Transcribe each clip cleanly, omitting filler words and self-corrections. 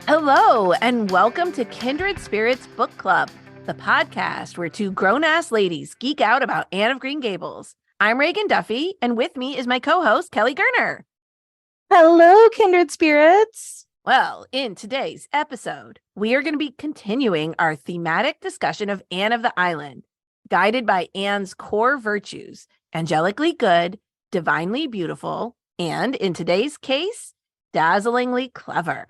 Hello, and welcome to Kindred Spirits Book Club, the podcast where two grown-ass ladies geek out about Anne of Green Gables. I'm Reagan Duffy, and with me is my co-host, Kelly Gerner. Hello, Kindred Spirits. Well, in today's episode, we are going to be continuing our thematic discussion of Anne of the Island, guided by Anne's core virtues, angelically good, divinely beautiful, and, in today's case, dazzlingly clever.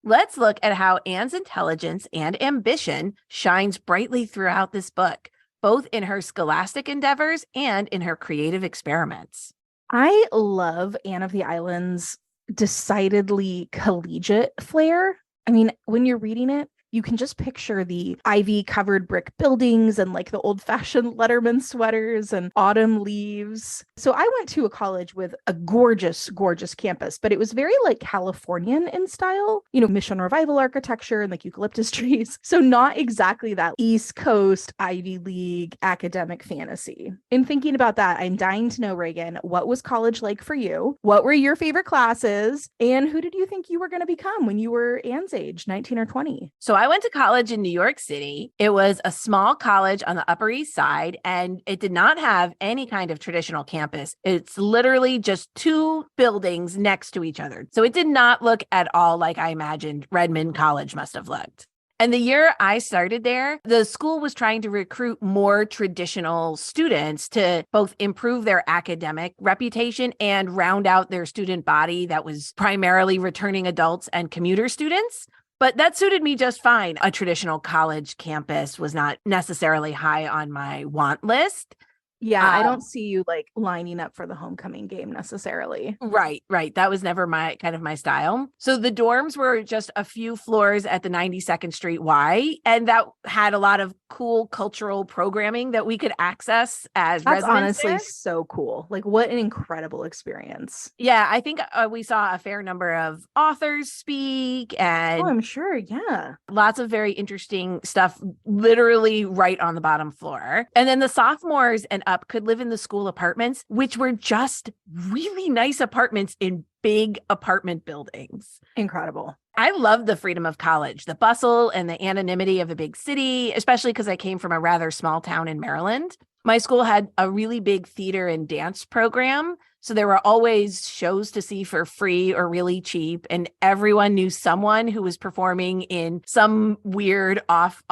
Let's look at how Anne's intelligence and ambition shines brightly throughout this book, both in her scholastic endeavors and in her creative experiments. I love Anne of the Island's decidedly collegiate flair. I mean, when you're reading it, you can just picture the ivy-covered brick buildings and like the old-fashioned Letterman sweaters and autumn leaves. So I went to a college with a gorgeous, gorgeous campus, but it was very like Californian in style, Mission Revival architecture and like eucalyptus trees. So not exactly that East Coast Ivy League academic fantasy. In thinking about that, I'm dying to know, Reagan, what was college like for you? What were your favorite classes? And who did you think you were going to become when you were Anne's age, 19 or 20? So I went to college in New York City. It was a small college on the Upper East Side, and it did not have any kind of traditional campus. It's literally just two buildings next to each other. So it did not look at all like I imagined Redmond College must have looked. And the year I started there, the school was trying to recruit more traditional students to both improve their academic reputation and round out their student body that was primarily returning adults and commuter students. But that suited me just fine. A traditional college campus was not necessarily high on my want list. Yeah, I don't see you like lining up for the homecoming game necessarily. Right. That was never my style. So the dorms were just a few floors at the 92nd Street Y, and that had a lot of cool cultural programming that we could access as That's residents. Honestly there. So cool. Like, what an incredible experience. Yeah, I think we saw a fair number of authors speak, and I'm sure. Yeah. lots of very interesting stuff literally right on the bottom floor. And then the sophomores and up could live in the school apartments, which were just really nice apartments in big apartment buildings. Incredible. I love the freedom of college, the bustle and the anonymity of a big city, especially because I came from a rather small town in Maryland. My school had a really big theater and dance program. So there were always shows to see for free or really cheap. And everyone knew someone who was performing in some weird off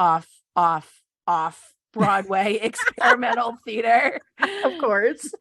Broadway experimental theater. Of course.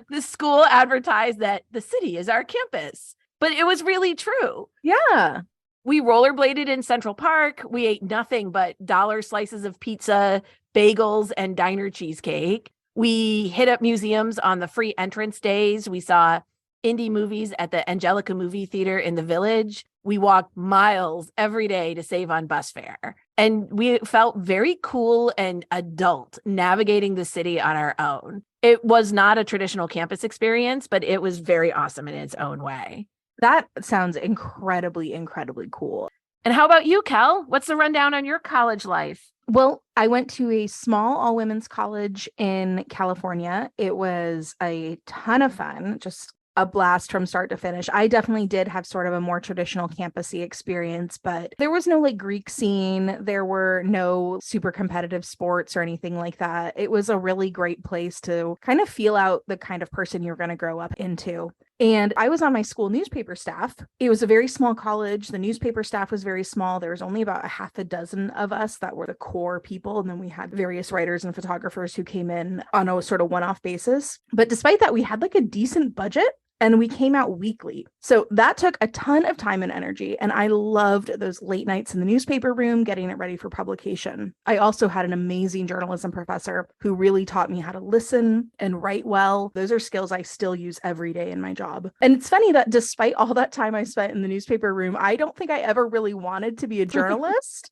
The school advertised that the city is our campus, but it was really true. Yeah. We rollerbladed in Central Park. We ate nothing but dollar slices of pizza, bagels, and diner cheesecake. We hit up museums on the free entrance days. We saw indie movies at the Angelica Movie Theater in the Village. We walked miles every day to save on bus fare. And we felt very cool and adult navigating the city on our own. It was not a traditional campus experience, but it was very awesome in its own way. That sounds incredibly, incredibly cool. And how about you, Kel? What's the rundown on your college life? Well, I went to a small all-women's college in California. It was a ton of fun, just a blast from start to finish. I definitely did have sort of a more traditional campusy experience, but there was no like Greek scene. There were no super competitive sports or anything like that. It was a really great place to kind of feel out the kind of person you're going to grow up into. And I was on my school newspaper staff. It was a very small college. The newspaper staff was very small. There was only about a half a dozen of us that were the core people. And then we had various writers and photographers who came in on a sort of one-off basis. But despite that, we had like a decent budget. And we came out weekly. So that took a ton of time and energy. And I loved those late nights in the newspaper room, getting it ready for publication. I also had an amazing journalism professor who really taught me how to listen and write well. Those are skills I still use every day in my job. And it's funny that despite all that time I spent in the newspaper room, I don't think I ever really wanted to be a journalist.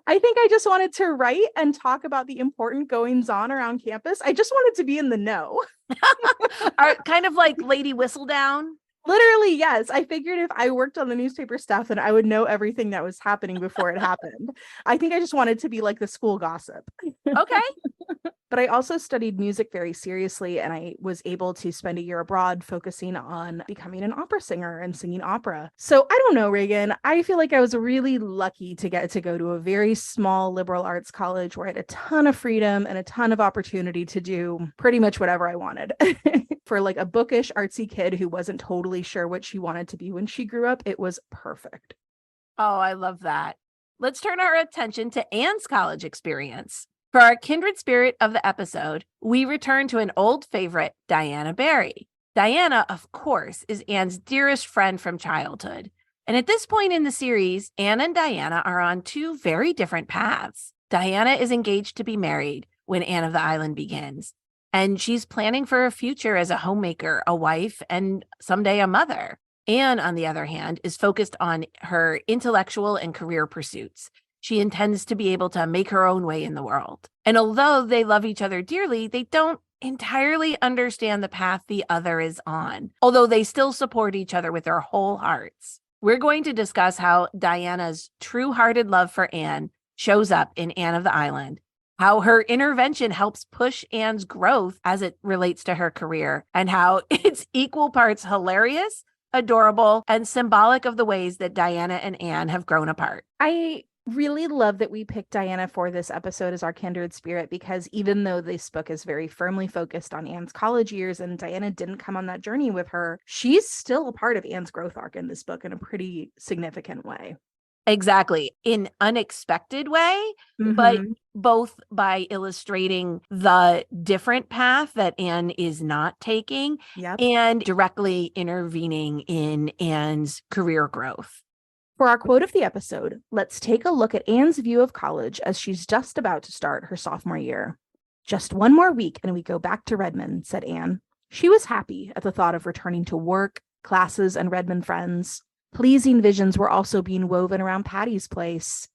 I think I just wanted to write and talk about the important goings on around campus. I just wanted to be in the know. Kind of like Lady Whistledown. Literally, yes. I figured if I worked on the newspaper staff, then I would know everything that was happening before it happened. I think I just wanted to be like the school gossip. Okay. But I also studied music very seriously, and I was able to spend a year abroad focusing on becoming an opera singer and singing opera. So I don't know, Reagan. I feel like I was really lucky to get to go to a very small liberal arts college where I had a ton of freedom and a ton of opportunity to do pretty much whatever I wanted. For like a bookish, artsy kid who wasn't totally sure what she wanted to be when she grew up, it was perfect. Oh, I love that. Let's turn our attention to Anne's college experience. For our kindred spirit of the episode, we return to an old favorite, Diana Barry. Diana, of course, is Anne's dearest friend from childhood. And at this point in the series, Anne and Diana are on two very different paths. Diana is engaged to be married when Anne of the Island begins, and she's planning for a future as a homemaker, a wife, and someday a mother. Anne, on the other hand, is focused on her intellectual and career pursuits. She intends to be able to make her own way in the world. And although they love each other dearly, they don't entirely understand the path the other is on, although they still support each other with their whole hearts. We're going to discuss how Diana's true-hearted love for Anne shows up in Anne of the Island, how her intervention helps push Anne's growth as it relates to her career, and how it's equal parts hilarious, adorable, and symbolic of the ways that Diana and Anne have grown apart. I really love that we picked Diana for this episode as our kindred spirit, because even though this book is very firmly focused on Anne's college years and Diana didn't come on that journey with her, she's still a part of Anne's growth arc in this book in a pretty significant way. Exactly. In unexpected way, but both by illustrating the different path that Anne is not taking and directly intervening in Anne's career growth. For our quote of the episode, let's take a look at Anne's view of college as she's just about to start her sophomore year. "Just one more week and we go back to Redmond," said Anne. She was happy at the thought of returning to work, classes, and Redmond friends. Pleasing visions were also being woven around Patty's place.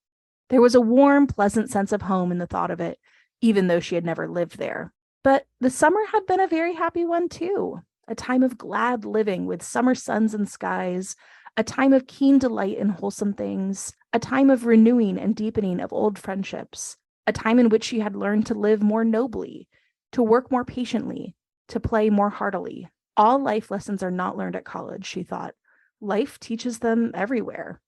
There was a warm, pleasant sense of home in the thought of it, even though she had never lived there. But the summer had been a very happy one too, a time of glad living with summer suns and skies, a time of keen delight in wholesome things, a time of renewing and deepening of old friendships, a time in which she had learned to live more nobly, to work more patiently, to play more heartily. All life lessons are not learned at college, she thought. Life teaches them everywhere.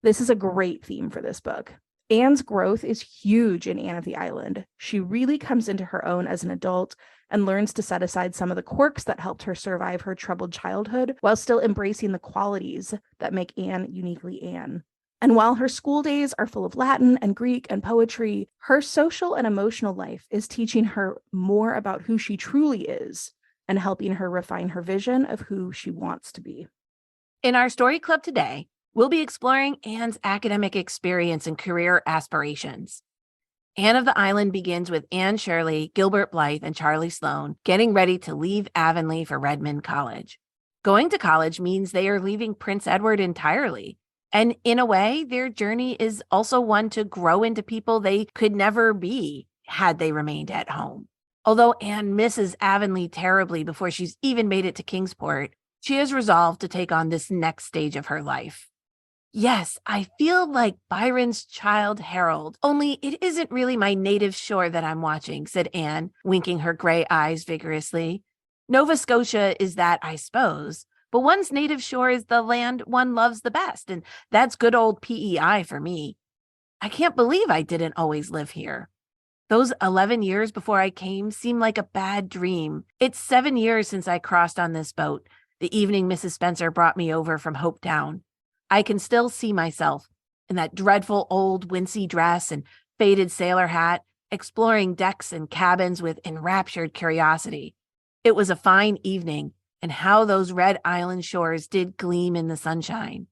This is a great theme for this book. Anne's growth is huge in Anne of the Island. She really comes into her own as an adult and learns to set aside some of the quirks that helped her survive her troubled childhood while still embracing the qualities that make Anne uniquely Anne. And while her school days are full of Latin and Greek and poetry, her social and emotional life is teaching her more about who she truly is and helping her refine her vision of who she wants to be. In our story club today, we'll be exploring Anne's academic experience and career aspirations. Anne of the Island begins with Anne Shirley, Gilbert Blythe, and Charlie Sloane getting ready to leave Avonlea for Redmond College. Going to college means they are leaving Prince Edward entirely. And in a way, their journey is also one to grow into people they could never be had they remained at home. Although Anne misses Avonlea terribly before she's even made it to Kingsport, she has resolved to take on this next stage of her life. Yes, I feel like Byron's Childe Harold, only it isn't really my native shore that I'm watching, said Anne, winking her gray eyes vigorously. Nova Scotia is that, I suppose, but one's native shore is the land one loves the best, and that's good old PEI for me. I can't believe I didn't always live here. Those 11 years before I came seem like a bad dream. It's 7 years since I crossed on this boat, the evening Mrs. Spencer brought me over from Hopetown. I can still see myself in that dreadful old wincey dress and faded sailor hat, exploring decks and cabins with enraptured curiosity. It was a fine evening, and how those red island shores did gleam in the sunshine.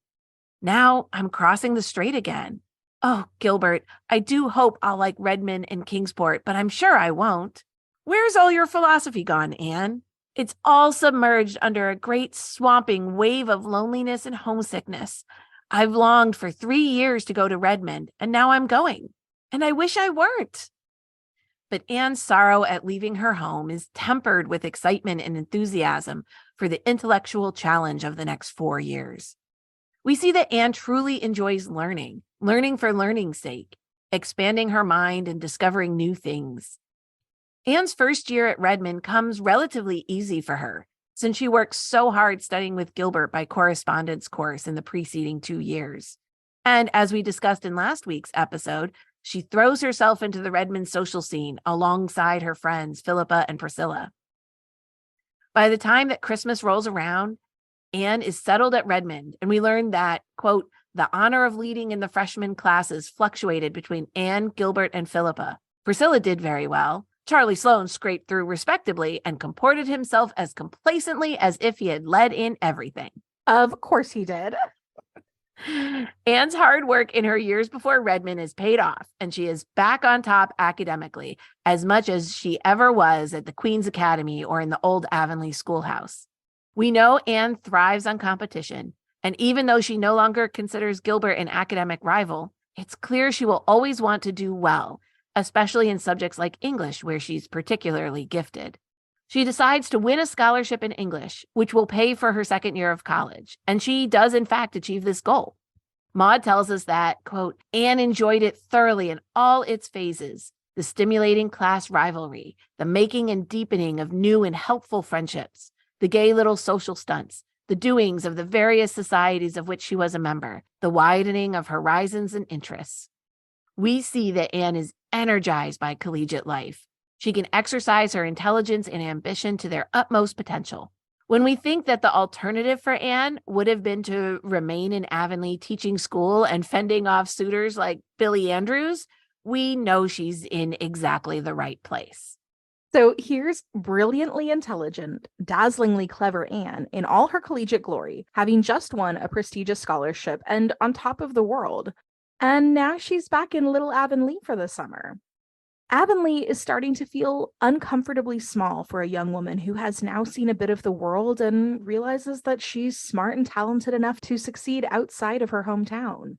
Now I'm crossing the strait again. Oh, Gilbert, I do hope I'll like Redmond and Kingsport, but I'm sure I won't. Where's all your philosophy gone, Anne? It's all submerged under a great swamping wave of loneliness and homesickness. I've longed for 3 years to go to Redmond, and now I'm going. And I wish I weren't. But Anne's sorrow at leaving her home is tempered with excitement and enthusiasm for the intellectual challenge of the next 4 years. We see that Anne truly enjoys learning for learning's sake. expanding her mind and discovering new things. Anne's first year at Redmond comes relatively easy for her, since she works so hard studying with Gilbert by correspondence course in the preceding 2 years. And as we discussed in last week's episode, she throws herself into the Redmond social scene alongside her friends, Philippa and Priscilla. By the time that Christmas rolls around, Anne is settled at Redmond, and we learn that, quote, the honor of leading in the freshman classes fluctuated between Anne, Gilbert, and Philippa. Priscilla did very well. Charlie Sloane scraped through respectably and comported himself as complacently as if he had led in everything. Of course he did. Anne's hard work in her years before Redmond is paid off, and she is back on top academically, as much as she ever was at the Queen's Academy or in the old Avonlea schoolhouse. We know Anne thrives on competition, and even though she no longer considers Gilbert an academic rival, it's clear she will always want to do well, especially in subjects like English, where she's particularly gifted. She decides to win a scholarship in English, which will pay for her second year of college, and she does in fact achieve this goal. Maud tells us that, quote, Anne enjoyed it thoroughly in all its phases, the stimulating class rivalry, the making and deepening of new and helpful friendships, the gay little social stunts, the doings of the various societies of which she was a member, the widening of horizons and interests. We see that Anne is energized by collegiate life. She can exercise her intelligence and ambition to their utmost potential. When we think that the alternative for Anne would have been to remain in Avonlea teaching school and fending off suitors like Billy Andrews, we know she's in exactly the right place. So here's brilliantly intelligent, dazzlingly clever Anne in all her collegiate glory, having just won a prestigious scholarship and on top of the world. And now she's back in Little Avonlea for the summer. Avonlea is starting to feel uncomfortably small for a young woman who has now seen a bit of the world and realizes that she's smart and talented enough to succeed outside of her hometown.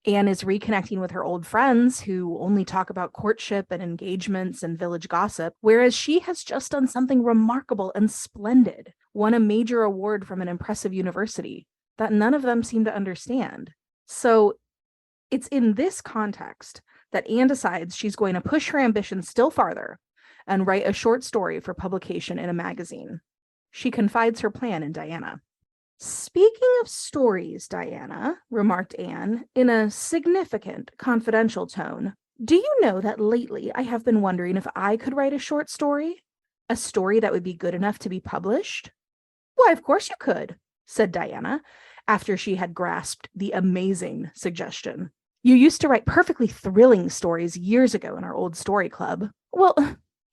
Anne is reconnecting with her old friends who only talk about courtship and engagements and village gossip, whereas she has just done something remarkable and splendid, won a major award from an impressive university that none of them seem to understand. So it's in this context that Anne decides she's going to push her ambition still farther and write a short story for publication in a magazine. She confides her plan in Diana. Speaking of stories, Diana, remarked Anne in a significant, confidential tone, do you know that lately I have been wondering if I could write a short story? A story that would be good enough to be published? Why, of course you could, said Diana, after she had grasped the amazing suggestion. You used to write perfectly thrilling stories years ago in our old story club. Well,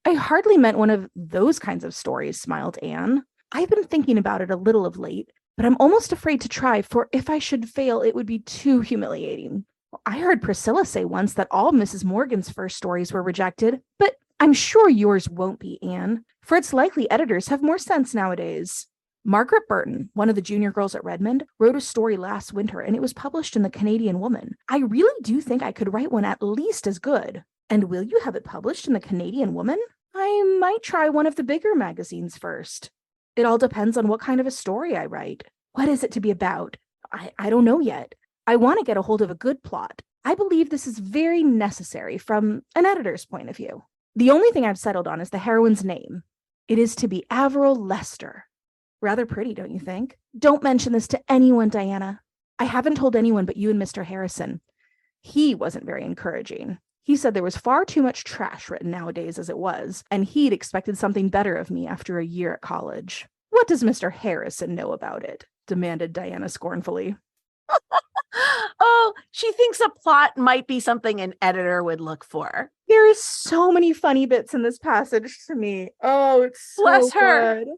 I hardly meant one of those kinds of stories, smiled Anne. I've been thinking about it a little of late, but I'm almost afraid to try, for if I should fail, it would be too humiliating. I heard Priscilla say once that all Mrs. Morgan's first stories were rejected, but I'm sure yours won't be, Anne, for it's likely editors have more sense nowadays. Margaret Burton, one of the junior girls at Redmond, wrote a story last winter and it was published in the Canadian Woman. I really do think I could write one at least as good. And will you have it published in the Canadian Woman? I might try one of the bigger magazines first. It all depends on what kind of a story I write. What is it to be about? I don't know yet. I want to get a hold of a good plot. I believe this is very necessary from an editor's point of view. The only thing I've settled on is the heroine's name. It is to be Averil Lester. Rather pretty, don't you think? Don't mention this to anyone, Diana. I haven't told anyone but you and Mr. Harrison. He wasn't very encouraging. He said there was far too much trash written nowadays as it was, and he'd expected something better of me after a year at college. What does Mr. Harrison know about it? Demanded Diana scornfully. Oh, she thinks a plot might be something an editor would look for. There is so many funny bits in this passage to me. Oh, it's so Bless her. good.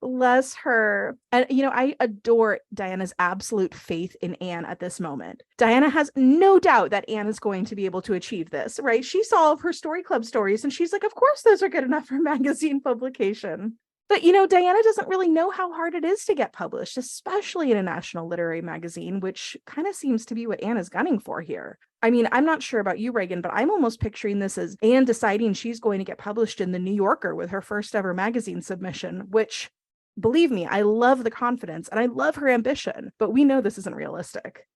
Bless her. And, I adore Diana's absolute faith in Anne at this moment. Diana has no doubt that Anne is going to be able to achieve this, right? She saw all of her story club stories and she's like, of course, those are good enough for magazine publication. But, Diana doesn't really know how hard it is to get published, especially in a national literary magazine, which kind of seems to be what Anne is gunning for here. I mean, I'm not sure about you, Reagan, but I'm almost picturing this as Anne deciding she's going to get published in the New Yorker with her first ever magazine submission, which, believe me, I love the confidence and I love her ambition, but we know this isn't realistic.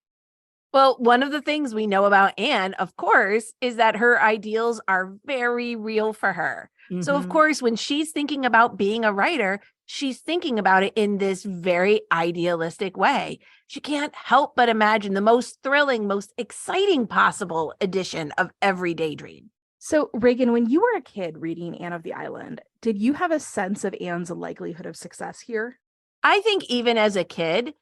Well, one of the things we know about Anne, of course, is that her ideals are very real for her. So, of Mhm. course, when she's thinking about being a writer, she's thinking about it in this very idealistic way. She can't help but imagine the most thrilling, most exciting possible edition of every daydream. So, Reagan, when you were a kid reading Anne of the Island, did you have a sense of Anne's likelihood of success here? I think even as a kid,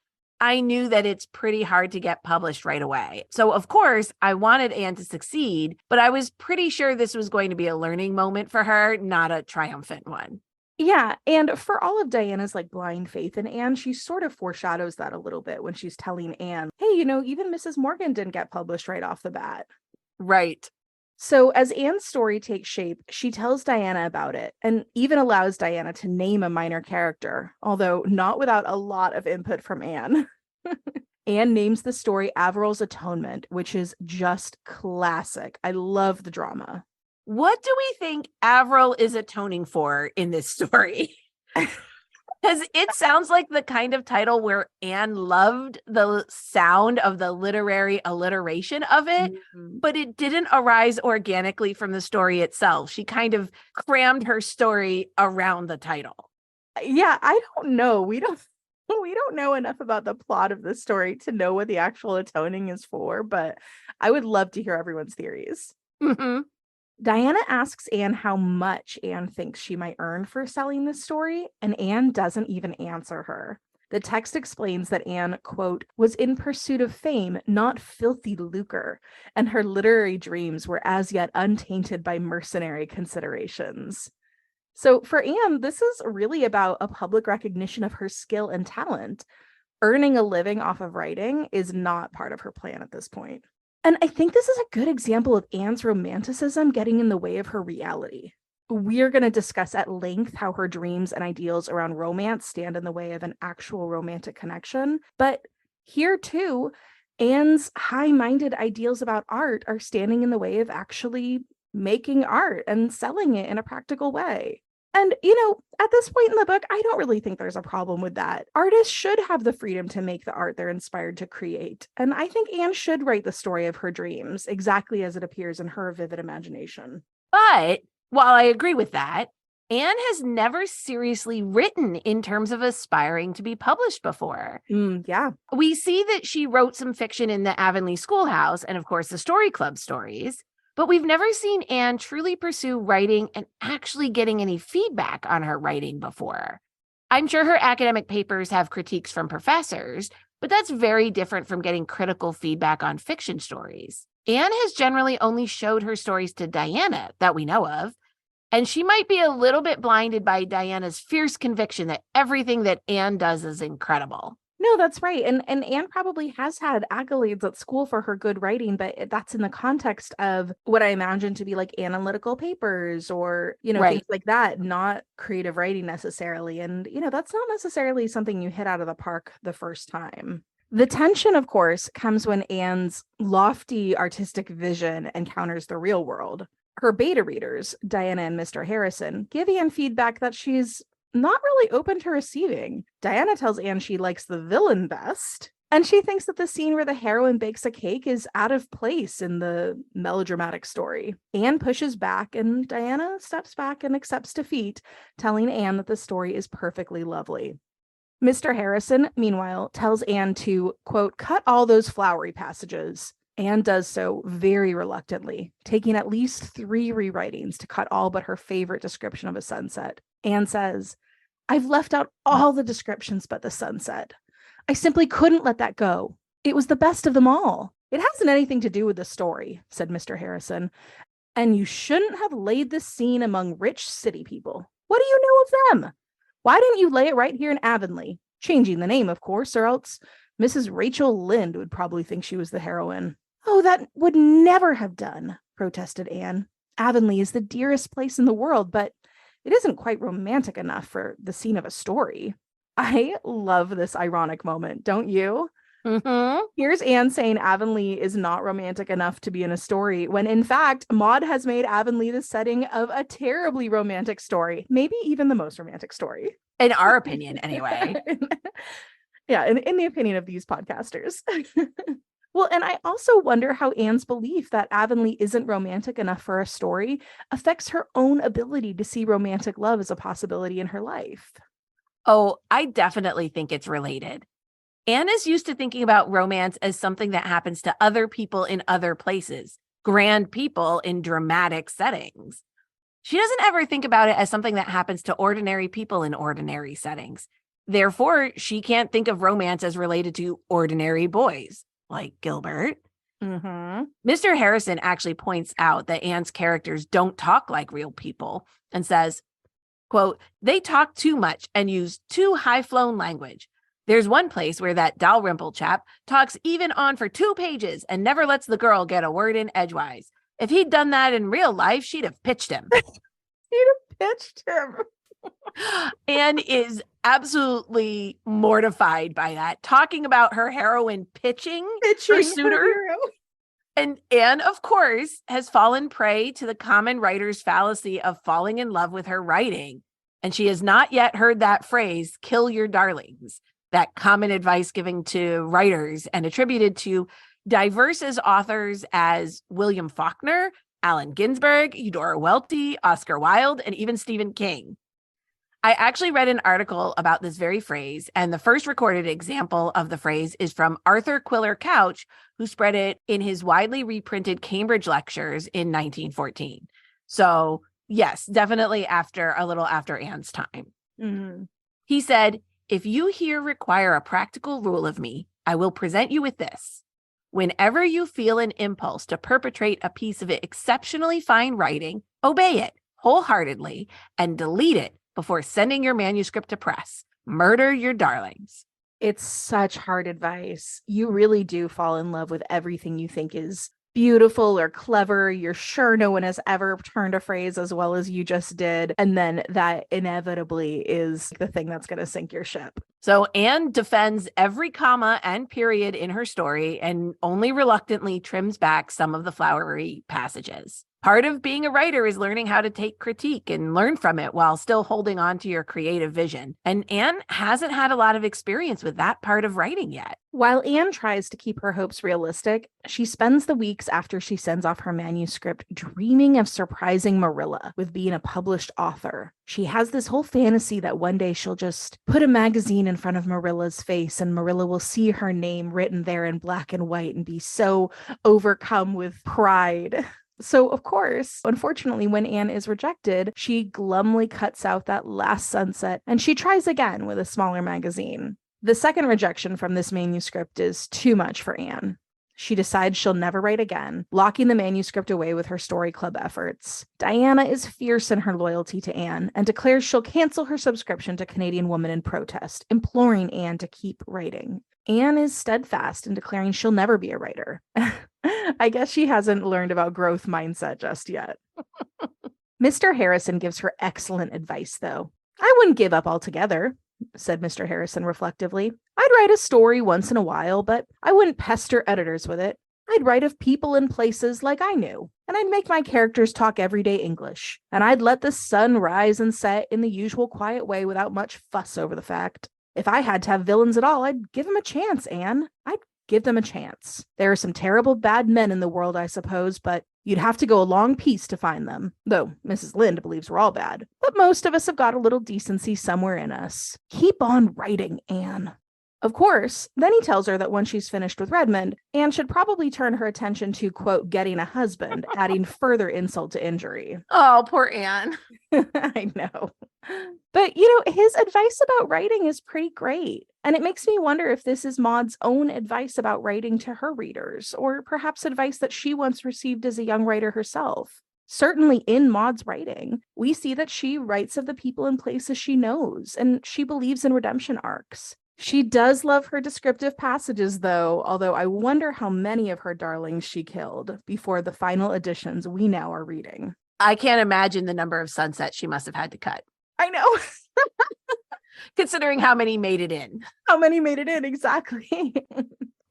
I knew that it's pretty hard to get published right away. So, of course, I wanted Anne to succeed, but I was pretty sure this was going to be a learning moment for her, not a triumphant one. Yeah, and for all of Diana's like blind faith in Anne, she sort of foreshadows that a little bit when she's telling Anne, hey, even Mrs. Morgan didn't get published right off the bat. Right. So as Anne's story takes shape, she tells Diana about it and even allows Diana to name a minor character, although not without a lot of input from Anne. Anne names the story Averil's Atonement, which is just classic. I love the drama. What do we think Avril is atoning for in this story? Because it sounds like the kind of title where Anne loved the sound of the literary alliteration of it, Mhm. but it didn't arise organically from the story itself. She kind of crammed her story around the title. Yeah, I don't know. We don't know enough about the plot of the story to know what the actual atoning is for, but I would love to hear everyone's theories. Mhm. Diana asks Anne how much Anne thinks she might earn for selling this story, and Anne doesn't even answer her. The text explains that Anne, quote, was in pursuit of fame, not filthy lucre, and her literary dreams were as yet untainted by mercenary considerations. So for Anne, this is really about a public recognition of her skill and talent. Earning a living off of writing is not part of her plan at this point. And I think this is a good example of Anne's romanticism getting in the way of her reality. We're going to discuss at length how her dreams and ideals around romance stand in the way of an actual romantic connection. But here too, Anne's high minded ideals about art are standing in the way of actually making art and selling it in a practical way. And, at this point in the book, I don't really think there's a problem with that. Artists should have the freedom to make the art they're inspired to create. And I think Anne should write the story of her dreams exactly as it appears in her vivid imagination. But while I agree with that, Anne has never seriously written in terms of aspiring to be published before. Yeah. We see that she wrote some fiction in the Avonlea Schoolhouse and, of course, the Story Club stories, but we've never seen Anne truly pursue writing and actually getting any feedback on her writing before. I'm sure her academic papers have critiques from professors, but that's very different from getting critical feedback on fiction stories. Anne has generally only showed her stories to Diana that we know of, and she might be a little bit blinded by Diana's fierce conviction that everything that Anne does is incredible. No, that's right. And Anne probably has had accolades at school for her good writing, but that's in the context of what I imagine to be like analytical papers or, things Right. like that, not creative writing necessarily. And, that's not necessarily something you hit out of the park the first time. The tension, of course, comes when Anne's lofty artistic vision encounters the real world. Her beta readers, Diana and Mr. Harrison, give Anne feedback that she's not really open to receiving. Diana tells Anne she likes the villain best, and she thinks that the scene where the heroine bakes a cake is out of place in the melodramatic story. Anne pushes back, and Diana steps back and accepts defeat, telling Anne that the story is perfectly lovely. Mr. Harrison, meanwhile, tells Anne to, quote, cut all those flowery passages. Anne does so very reluctantly, taking at least 3 rewritings to cut all but her favorite description of a sunset. Anne says, I've left out all the descriptions but the sunset. I simply couldn't let that go. It was the best of them all. It hasn't anything to do with the story, said Mr. Harrison. And you shouldn't have laid this scene among rich city people. What do you know of them? Why didn't you lay it right here in Avonlea? Changing the name, of course, or else Mrs. Rachel Lynde would probably think she was the heroine. Oh, that would never have done, protested Anne. Avonlea is the dearest place in the world, but it isn't quite romantic enough for the scene of a story. I love this ironic moment, don't you? Mm-hmm. Here's Anne saying Avonlea is not romantic enough to be in a story, when in fact, Maud has made Avonlea the setting of a terribly romantic story, maybe even the most romantic story. In our opinion, anyway. Yeah, in the opinion of these podcasters. Well, and I also wonder how Anne's belief that Avonlea isn't romantic enough for a story affects her own ability to see romantic love as a possibility in her life. Oh, I definitely think it's related. Anne is used to thinking about romance as something that happens to other people in other places, grand people in dramatic settings. She doesn't ever think about it as something that happens to ordinary people in ordinary settings. Therefore, she can't think of romance as related to ordinary boys like Gilbert. Mm-hmm. Mr. Harrison actually points out that Anne's characters don't talk like real people and says, quote, they talk too much and use too high-flown language. There's one place where that Dalrymple chap talks even on for 2 pages and never lets the girl get a word in edgewise. If he'd done that in real life, she'd have pitched him. She'd have pitched him. Anne is absolutely mortified by that, talking about her heroine pitching her suitor. And Anne, of course, has fallen prey to the common writer's fallacy of falling in love with her writing. And she has not yet heard that phrase, kill your darlings, that common advice given to writers and attributed to diverse as authors as William Faulkner, Allen Ginsberg, Eudora Welty, Oscar Wilde, and even Stephen King. I actually read an article about this very phrase, and the first recorded example of the phrase is from Arthur Quiller Couch, who spread it in his widely reprinted Cambridge lectures in 1914. So, yes, definitely a little after Anne's time. Mm-hmm. He said, if you here require a practical rule of me, I will present you with this. Whenever you feel an impulse to perpetrate a piece of exceptionally fine writing, obey it wholeheartedly and delete it before sending your manuscript to press. Murder your darlings. It's such hard advice. You really do fall in love with everything you think is beautiful or clever. You're sure no one has ever turned a phrase as well as you just did. And then that inevitably is the thing that's going to sink your ship. So Anne defends every comma and period in her story and only reluctantly trims back some of the flowery passages. Part of being a writer is learning how to take critique and learn from it while still holding on to your creative vision. And Anne hasn't had a lot of experience with that part of writing yet. While Anne tries to keep her hopes realistic, she spends the weeks after she sends off her manuscript dreaming of surprising Marilla with being a published author. She has this whole fantasy that one day she'll just put a magazine in front of Marilla's face and Marilla will see her name written there in black and white and be so overcome with pride. So, of course, unfortunately, when Anne is rejected, she glumly cuts out that last sunset and she tries again with a smaller magazine. The second rejection from this manuscript is too much for Anne. She decides she'll never write again, locking the manuscript away with her story club efforts. Diana is fierce in her loyalty to Anne and declares she'll cancel her subscription to Canadian Woman in protest, imploring Anne to keep writing. Anne is steadfast in declaring she'll never be a writer. I guess she hasn't learned about growth mindset just yet. Mr. Harrison gives her excellent advice, though. I wouldn't give up altogether, said Mr. Harrison reflectively. I'd write a story once in a while, but I wouldn't pester editors with it. I'd write of people and places like I knew, and I'd make my characters talk everyday English, and I'd let the sun rise and set in the usual quiet way without much fuss over the fact. If I had to have villains at all, I'd give them a chance, Anne. I'd give them a chance. There are some terrible bad men in the world, I suppose, but you'd have to go a long piece to find them, though Mrs. Lynde believes we're all bad. But most of us have got a little decency somewhere in us. Keep on writing, Anne. Of course, then he tells her that once she's finished with Redmond, Anne should probably turn her attention to, quote, getting a husband, adding further insult to injury. Oh, poor Anne. I know. But, you know, his advice about writing is pretty great. And it makes me wonder if this is Maud's own advice about writing to her readers, or perhaps advice that she once received as a young writer herself. Certainly in Maud's writing, we see that she writes of the people and places she knows, and she believes in redemption arcs. She does love her descriptive passages, though, although I wonder how many of her darlings she killed before the final editions we now are reading. I can't imagine the number of sunsets she must have had to cut. I know. Considering how many made it in. How many made it in, exactly.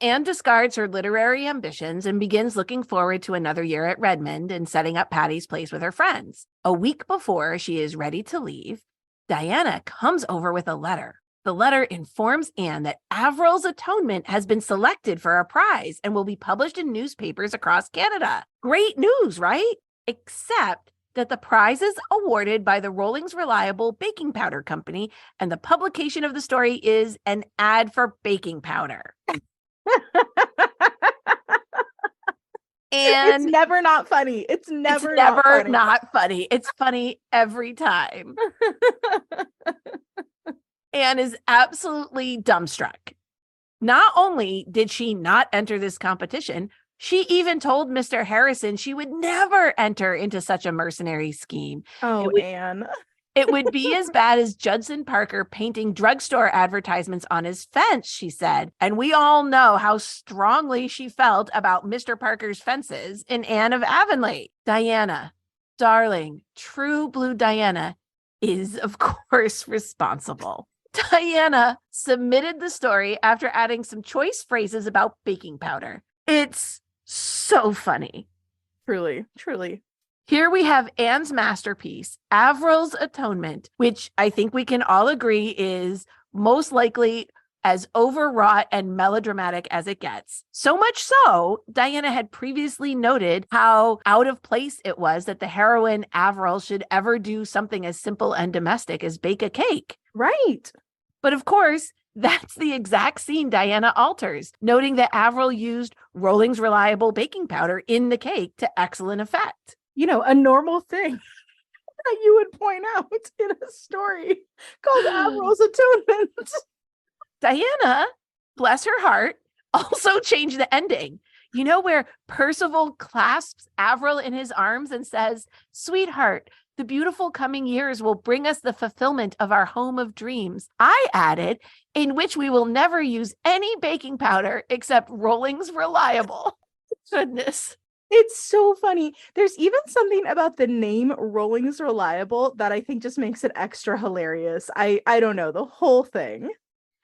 Anne discards her literary ambitions and begins looking forward to another year at Redmond and setting up Patty's Place with her friends. A week before she is ready to leave, Diana comes over with a letter. The letter informs Anne that Averil's atonement has been selected for a prize and will be published in newspapers across Canada. Great news, right? Except that the prize is awarded by the Rollings Reliable Baking Powder Company, and the publication of the story is an ad for baking powder. And it's never not funny. It's never not funny. It's funny every time. Anne is absolutely dumbstruck. Not only did she not enter this competition, she even told Mr. Harrison she would never enter into such a mercenary scheme. Oh, Anne. It would be as bad as Judson Parker painting drugstore advertisements on his fence, she said. And we all know how strongly she felt about Mr. Parker's fences in Anne of Avonlea. Diana, darling, true blue Diana, is of course responsible. Diana submitted the story after adding some choice phrases about baking powder. It's so funny. Truly, truly. Here we have Anne's masterpiece, Averil's Atonement, which I think we can all agree is most likely as overwrought and melodramatic as it gets. So much so, Diana had previously noted how out of place it was that the heroine Averil should ever do something as simple and domestic as bake a cake. Right. But of course, that's the exact scene Diana alters, noting that Averil used Rollings Reliable Baking Powder in the cake to excellent effect. You know, a normal thing that you would point out in a story called Averil's Atonement. Diana, bless her heart, also changed the ending. You know, where Percival clasps Averil in his arms and says, "Sweetheart, the beautiful coming years will bring us the fulfillment of our home of dreams." I added, "in which we will never use any baking powder except Rollings Reliable." Goodness. It's so funny. There's even something about the name Rollings Reliable that I think just makes it extra hilarious. I don't know, the whole thing.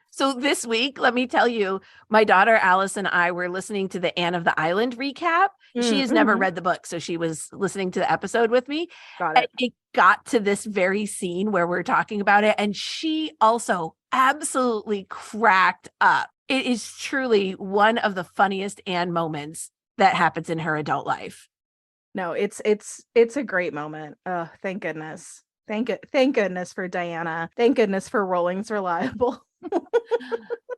So this week, let me tell you, my daughter Alice and I were listening to the Anne of the Island recap. She has never read the book, so she was listening to the episode with me. Got it. And it got to this very scene where we're talking about it, and she also absolutely cracked up. It is truly one of the funniest Anne moments that happens in her adult life. No, it's a great moment. Oh, thank goodness. Thank goodness for Diana. Thank goodness for Rollings Reliable.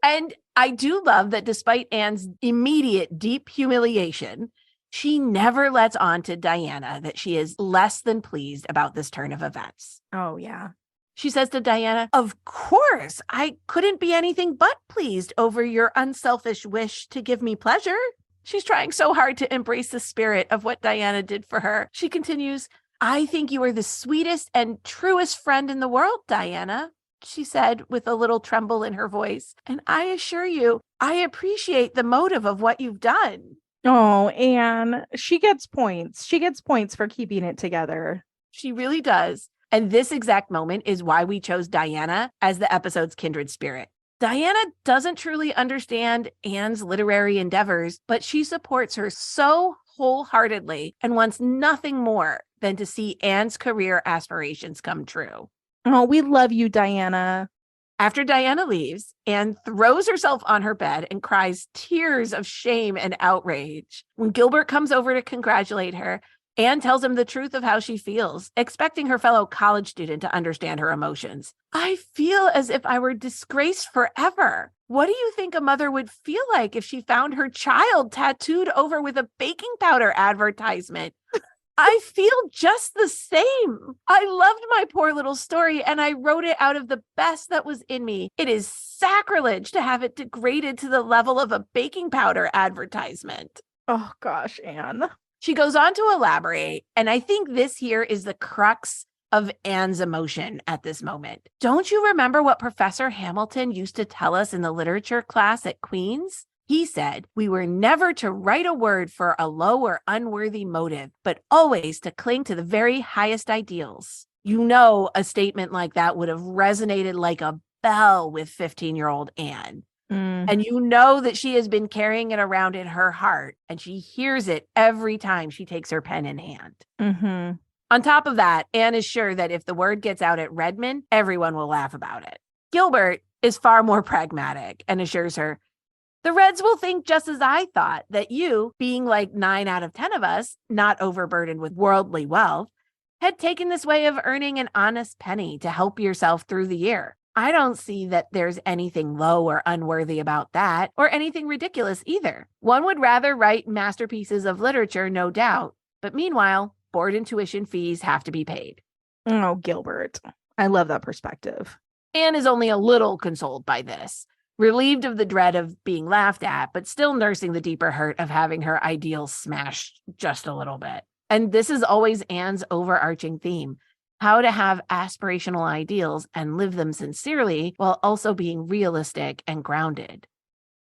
And I do love that despite Anne's immediate deep humiliation, she never lets on to Diana that she is less than pleased about this turn of events. Oh, yeah. She says to Diana, "Of course, I couldn't be anything but pleased over your unselfish wish to give me pleasure." She's trying so hard to embrace the spirit of what Diana did for her. She continues, "I think you are the sweetest and truest friend in the world, Diana," she said with a little tremble in her voice. "And I assure you, I appreciate the motive of what you've done." Oh, Anne, she gets points. She gets points for keeping it together. She really does. And this exact moment is why we chose Diana as the episode's kindred spirit. Diana doesn't truly understand Anne's literary endeavors, but she supports her so wholeheartedly and wants nothing more than to see Anne's career aspirations come true. Oh, we love you, Diana. After Diana leaves, Anne throws herself on her bed and cries tears of shame and outrage. When Gilbert comes over to congratulate her, Anne tells him the truth of how she feels, expecting her fellow college student to understand her emotions. "I feel as if I were disgraced forever. What do you think a mother would feel like if she found her child tattooed over with a baking powder advertisement? I feel just the same. I loved my poor little story, and I wrote it out of the best that was in me. It is sacrilege to have it degraded to the level of a baking powder advertisement." Oh, gosh, Anne. She goes on to elaborate, and I think this here is the crux of Anne's emotion at this moment. "Don't you remember what Professor Hamilton used to tell us in the literature class at Queen's? He said we were never to write a word for a low or unworthy motive, but always to cling to the very highest ideals." You know, a statement like that would have resonated like a bell with 15-year-old Anne. And you know that she has been carrying it around in her heart, and she hears it every time she takes her pen in hand. On top of that, Anne is sure that if the word gets out at Redmond, everyone will laugh about it. Gilbert is far more pragmatic and assures her, the Reds will think just as I thought, that you, being like 9 out of 10 of us, not overburdened with worldly wealth, had taken this way of earning an honest penny to help yourself through the year. I don't see that there's anything low or unworthy about that, or anything ridiculous either. One would rather write masterpieces of literature, no doubt, but meanwhile, board and tuition fees have to be paid. Oh, Gilbert. I love that perspective. Anne is only a little consoled by this, relieved of the dread of being laughed at, but still nursing the deeper hurt of having her ideals smashed just a little bit. And this is always Anne's overarching theme, how to have aspirational ideals and live them sincerely while also being realistic and grounded.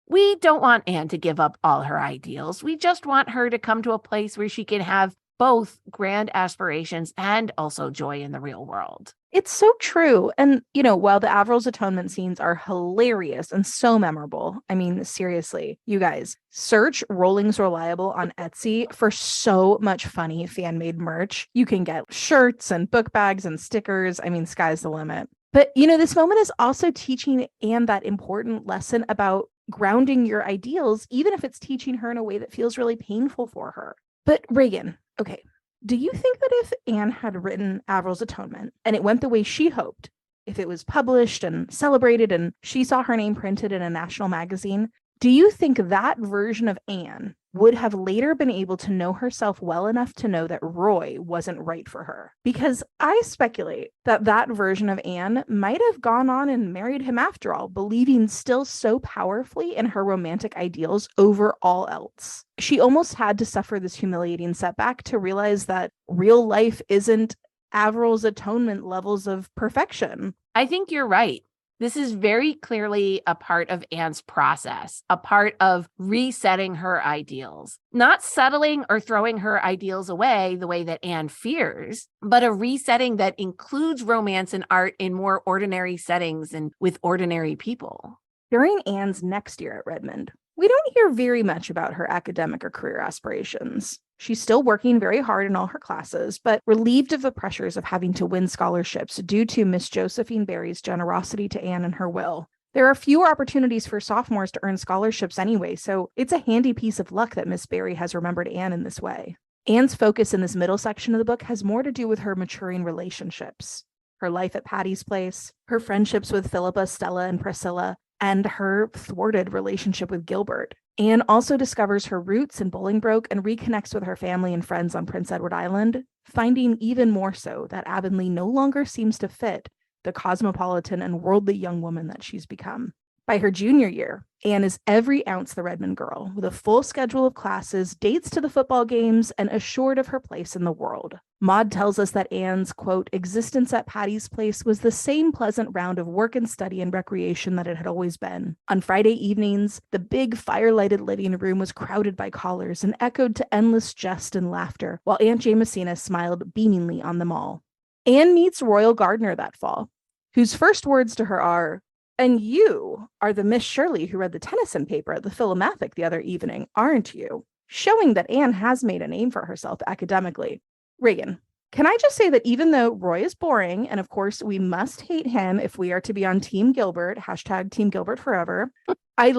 We don't want Anne to give up all her ideals. We just want her to come to a place where she can have both grand aspirations and also joy in the real world. It's so true. And, while the Averill's atonement scenes are hilarious and so memorable, I mean, seriously, you guys, search Rolling's Reliable on Etsy for so much funny fan-made merch. You can get shirts and book bags and stickers. I mean, sky's the limit. But, this moment is also teaching Anne that important lesson about grounding your ideals, even if it's teaching her in a way that feels really painful for her. But Reagan, okay, do you think that if Anne had written Averill's Atonement and it went the way she hoped, if it was published and celebrated and she saw her name printed in a national magazine, do you think that version of Anne would have later been able to know herself well enough to know that Roy wasn't right for her? Because I speculate that that version of Anne might have gone on and married him after all, believing still so powerfully in her romantic ideals over all else. She almost had to suffer this humiliating setback to realize that real life isn't Averill's Atonement levels of perfection. I think you're right. This is very clearly a part of Anne's process, a part of resetting her ideals, not settling or throwing her ideals away the way that Anne fears, but a resetting that includes romance and art in more ordinary settings and with ordinary people. During Anne's next year at Redmond, we don't hear very much about her academic or career aspirations. She's still working very hard in all her classes, but relieved of the pressures of having to win scholarships due to Miss Josephine Barry's generosity to Anne and her will. There are fewer opportunities for sophomores to earn scholarships anyway, so it's a handy piece of luck that Miss Barry has remembered Anne in this way. Anne's focus in this middle section of the book has more to do with her maturing relationships, her life at Patty's Place, her friendships with Philippa, Stella, and Priscilla, and her thwarted relationship with Gilbert. Anne also discovers her roots in Bolingbroke and reconnects with her family and friends on Prince Edward Island, finding even more so that Avonlea no longer seems to fit the cosmopolitan and worldly young woman that she's become. By her junior year, Anne is every ounce the Redmond girl, with a full schedule of classes, dates to the football games, and assured of her place in the world. Maud tells us that Anne's, quote, existence at Patty's Place was the same pleasant round of work and study and recreation that it had always been. On Friday evenings, the big fire-lighted living room was crowded by callers and echoed to endless jest and laughter, while Aunt Jamesina smiled beamingly on them all. Anne meets Royal Gardner that fall, whose first words to her are, "And you are the Miss Shirley who read the Tennyson paper at the Philomathic the other evening, aren't you?" Showing that Anne has made a name for herself academically. Reagan, can I just say that even though Roy is boring, and of course we must hate him if we are to be on Team Gilbert, hashtag Team Gilbert forever, I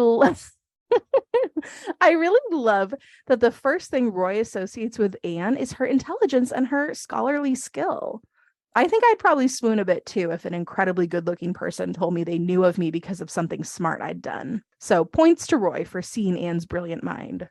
really love that the first thing Roy associates with Anne is her intelligence and her scholarly skill. I think I'd probably swoon a bit too if an incredibly good-looking person told me they knew of me because of something smart I'd done. So points to Roy for seeing Anne's brilliant mind.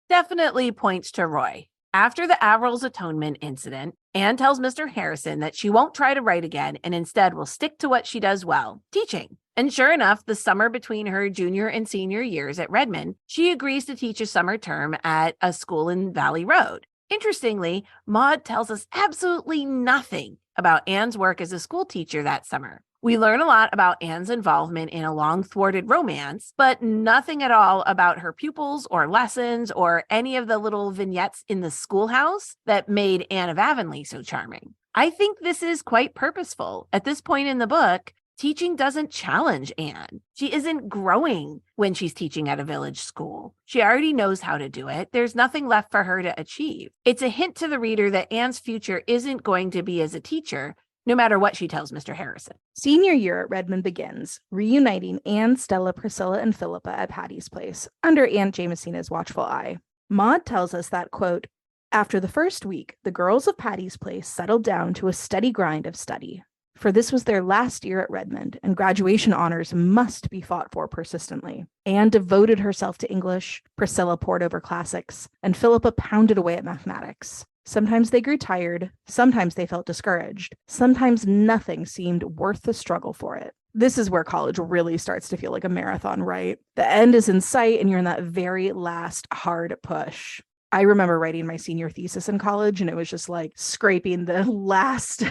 Definitely points to Roy. After the Averill's Atonement incident, Anne tells Mr. Harrison that she won't try to write again and instead will stick to what she does well, teaching. And sure enough, the summer between her junior and senior years at Redmond, she agrees to teach a summer term at a school in Valley Road. Interestingly, Maud tells us absolutely nothing about Anne's work as a school teacher that summer. We learn a lot about Anne's involvement in a long thwarted romance, but nothing at all about her pupils or lessons or any of the little vignettes in the schoolhouse that made Anne of Avonlea so charming. I think this is quite purposeful. At this point in the book, teaching doesn't challenge Anne. She isn't growing when she's teaching at a village school. She already knows how to do it. There's nothing left for her to achieve. It's a hint to the reader that Anne's future isn't going to be as a teacher, no matter what she tells Mr. Harrison. Senior year at Redmond begins, reuniting Anne, Stella, Priscilla, and Philippa at Patty's place, under Aunt Jamesina's watchful eye. Maud tells us that, quote, after the first week, the girls of Patty's place settled down to a steady grind of study. For this was their last year at Redmond, and graduation honors must be fought for persistently. Anne devoted herself to English, Priscilla pored over classics, and Philippa pounded away at mathematics. Sometimes they grew tired, sometimes they felt discouraged, sometimes nothing seemed worth the struggle for it. This is where college really starts to feel like a marathon, right? The end is in sight, and you're in that very last hard push. I remember writing my senior thesis in college, and it was just like scraping the last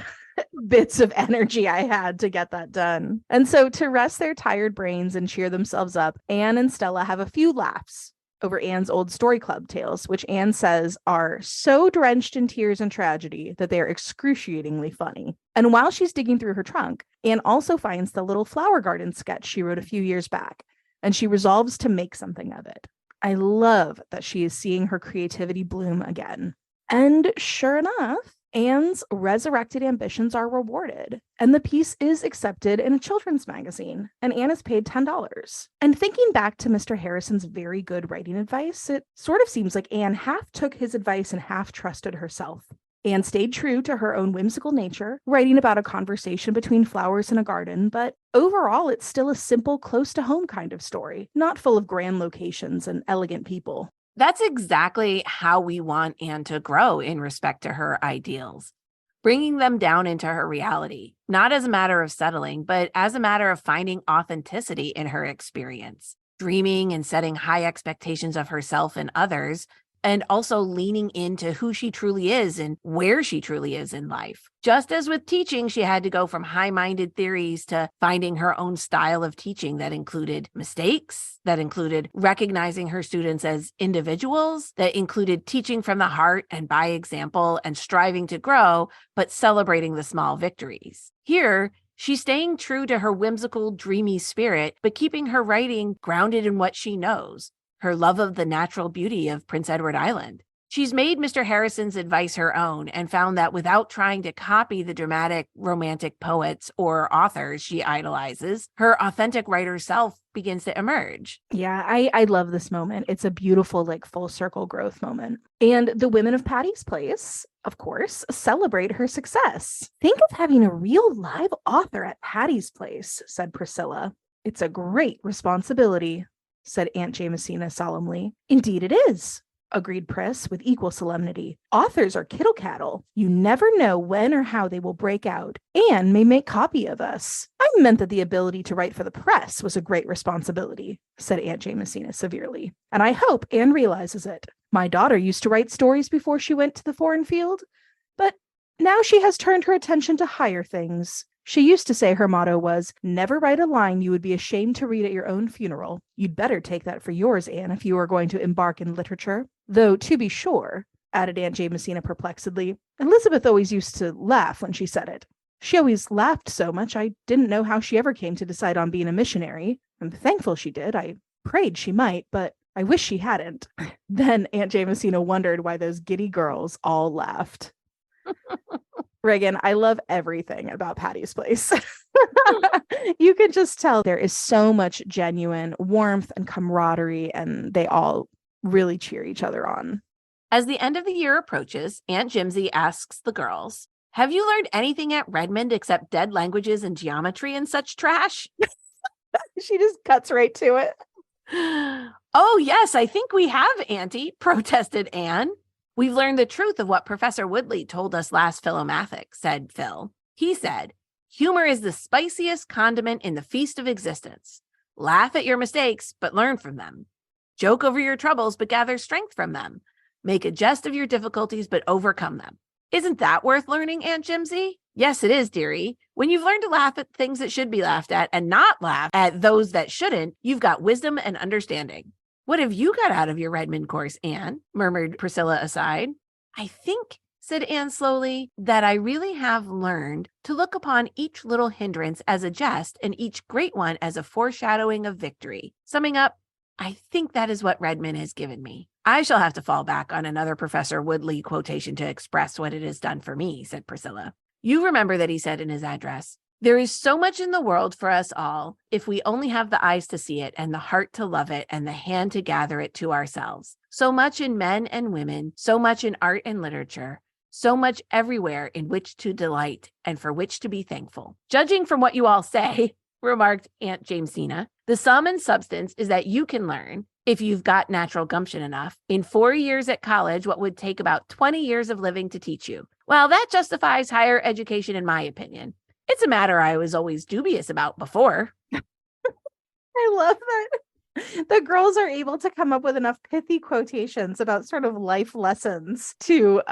bits of energy I had to get that done. And so to rest their tired brains and cheer themselves up, Anne and Stella have a few laughs over Anne's old story club tales, which Anne says are so drenched in tears and tragedy that they are excruciatingly funny. And while she's digging through her trunk, Anne also finds the little flower garden sketch she wrote a few years back, and she resolves to make something of it. I love that she is seeing her creativity bloom again. And sure enough, Anne's resurrected ambitions are rewarded, and the piece is accepted in a children's magazine, and Anne is paid $10. And thinking back to Mr. Harrison's very good writing advice, it sort of seems like Anne half took his advice and half trusted herself. Anne stayed true to her own whimsical nature, writing about a conversation between flowers in a garden, but overall it's still a simple, close-to-home kind of story, not full of grand locations and elegant people. That's exactly how we want Anne to grow in respect to her ideals, bringing them down into her reality, not as a matter of settling, but as a matter of finding authenticity in her experience, dreaming and setting high expectations of herself and others, and also leaning into who she truly is and where she truly is in life. Just as with teaching, she had to go from high-minded theories to finding her own style of teaching that included mistakes, that included recognizing her students as individuals, that included teaching from the heart and by example and striving to grow, but celebrating the small victories. Here, she's staying true to her whimsical, dreamy spirit, but keeping her writing grounded in what she knows, her love of the natural beauty of Prince Edward Island. She's made Mr. Harrison's advice her own and found that without trying to copy the dramatic romantic poets or authors she idolizes, her authentic writer self begins to emerge. Yeah, I love this moment. It's a beautiful, like, full circle growth moment. And the women of Patty's Place, of course, celebrate her success. Think of having a real live author at Patty's Place, said Priscilla. It's a great responsibility, said Aunt Jamesina solemnly. Indeed it is, agreed Pris with equal solemnity. Authors are kittle cattle. You never know when or how they will break out. Anne may make copy of us. I meant that the ability to write for the press was a great responsibility, said Aunt Jamesina severely. And I hope Anne realizes it. My daughter used to write stories before she went to the foreign field, but now she has turned her attention to higher things. She used to say her motto was, never write a line you would be ashamed to read at your own funeral. You'd better take that for yours, Anne, if you are going to embark in literature. Though, to be sure, added Aunt Jamesina perplexedly, Elizabeth always used to laugh when she said it. She always laughed so much I didn't know how she ever came to decide on being a missionary. I'm thankful she did. I prayed she might, but I wish she hadn't. Then Aunt Jamesina wondered why those giddy girls all laughed. Reagan, I love everything about Patty's Place. You can just tell there is so much genuine warmth and camaraderie, and they all really cheer each other on. As the end of the year approaches, Aunt Jimsy asks the girls, have you learned anything at Redmond except dead languages and geometry and such trash? She just cuts right to it. Oh, yes, I think we have, Auntie, protested Anne. We've learned the truth of what Professor Woodley told us last Philomathic, said Phil. He said, humor is the spiciest condiment in the feast of existence. Laugh at your mistakes, but learn from them. Joke over your troubles, but gather strength from them. Make a jest of your difficulties, but overcome them. Isn't that worth learning, Aunt Jimsy? Yes, it is, dearie. When you've learned to laugh at things that should be laughed at and not laugh at those that shouldn't, you've got wisdom and understanding. What have you got out of your Redmond course, Anne? Murmured Priscilla aside. I think, said Anne slowly, that I really have learned to look upon each little hindrance as a jest and each great one as a foreshadowing of victory. Summing up, I think that is what Redmond has given me. I shall have to fall back on another Professor Woodley quotation to express what it has done for me, said Priscilla. You remember that he said in his address, "There is so much in the world for us all if we only have the eyes to see it and the heart to love it and the hand to gather it to ourselves. So much in men and women, so much in art and literature, so much everywhere in which to delight and for which to be thankful. Judging from what you all say," remarked Aunt Jamesina, "the sum and substance is that you can learn, if you've got natural gumption enough, in 4 years at college what would take about 20 years of living to teach you. Well, that justifies higher education in my opinion. It's a matter I was always dubious about before." I love that the girls are able to come up with enough pithy quotations about sort of life lessons to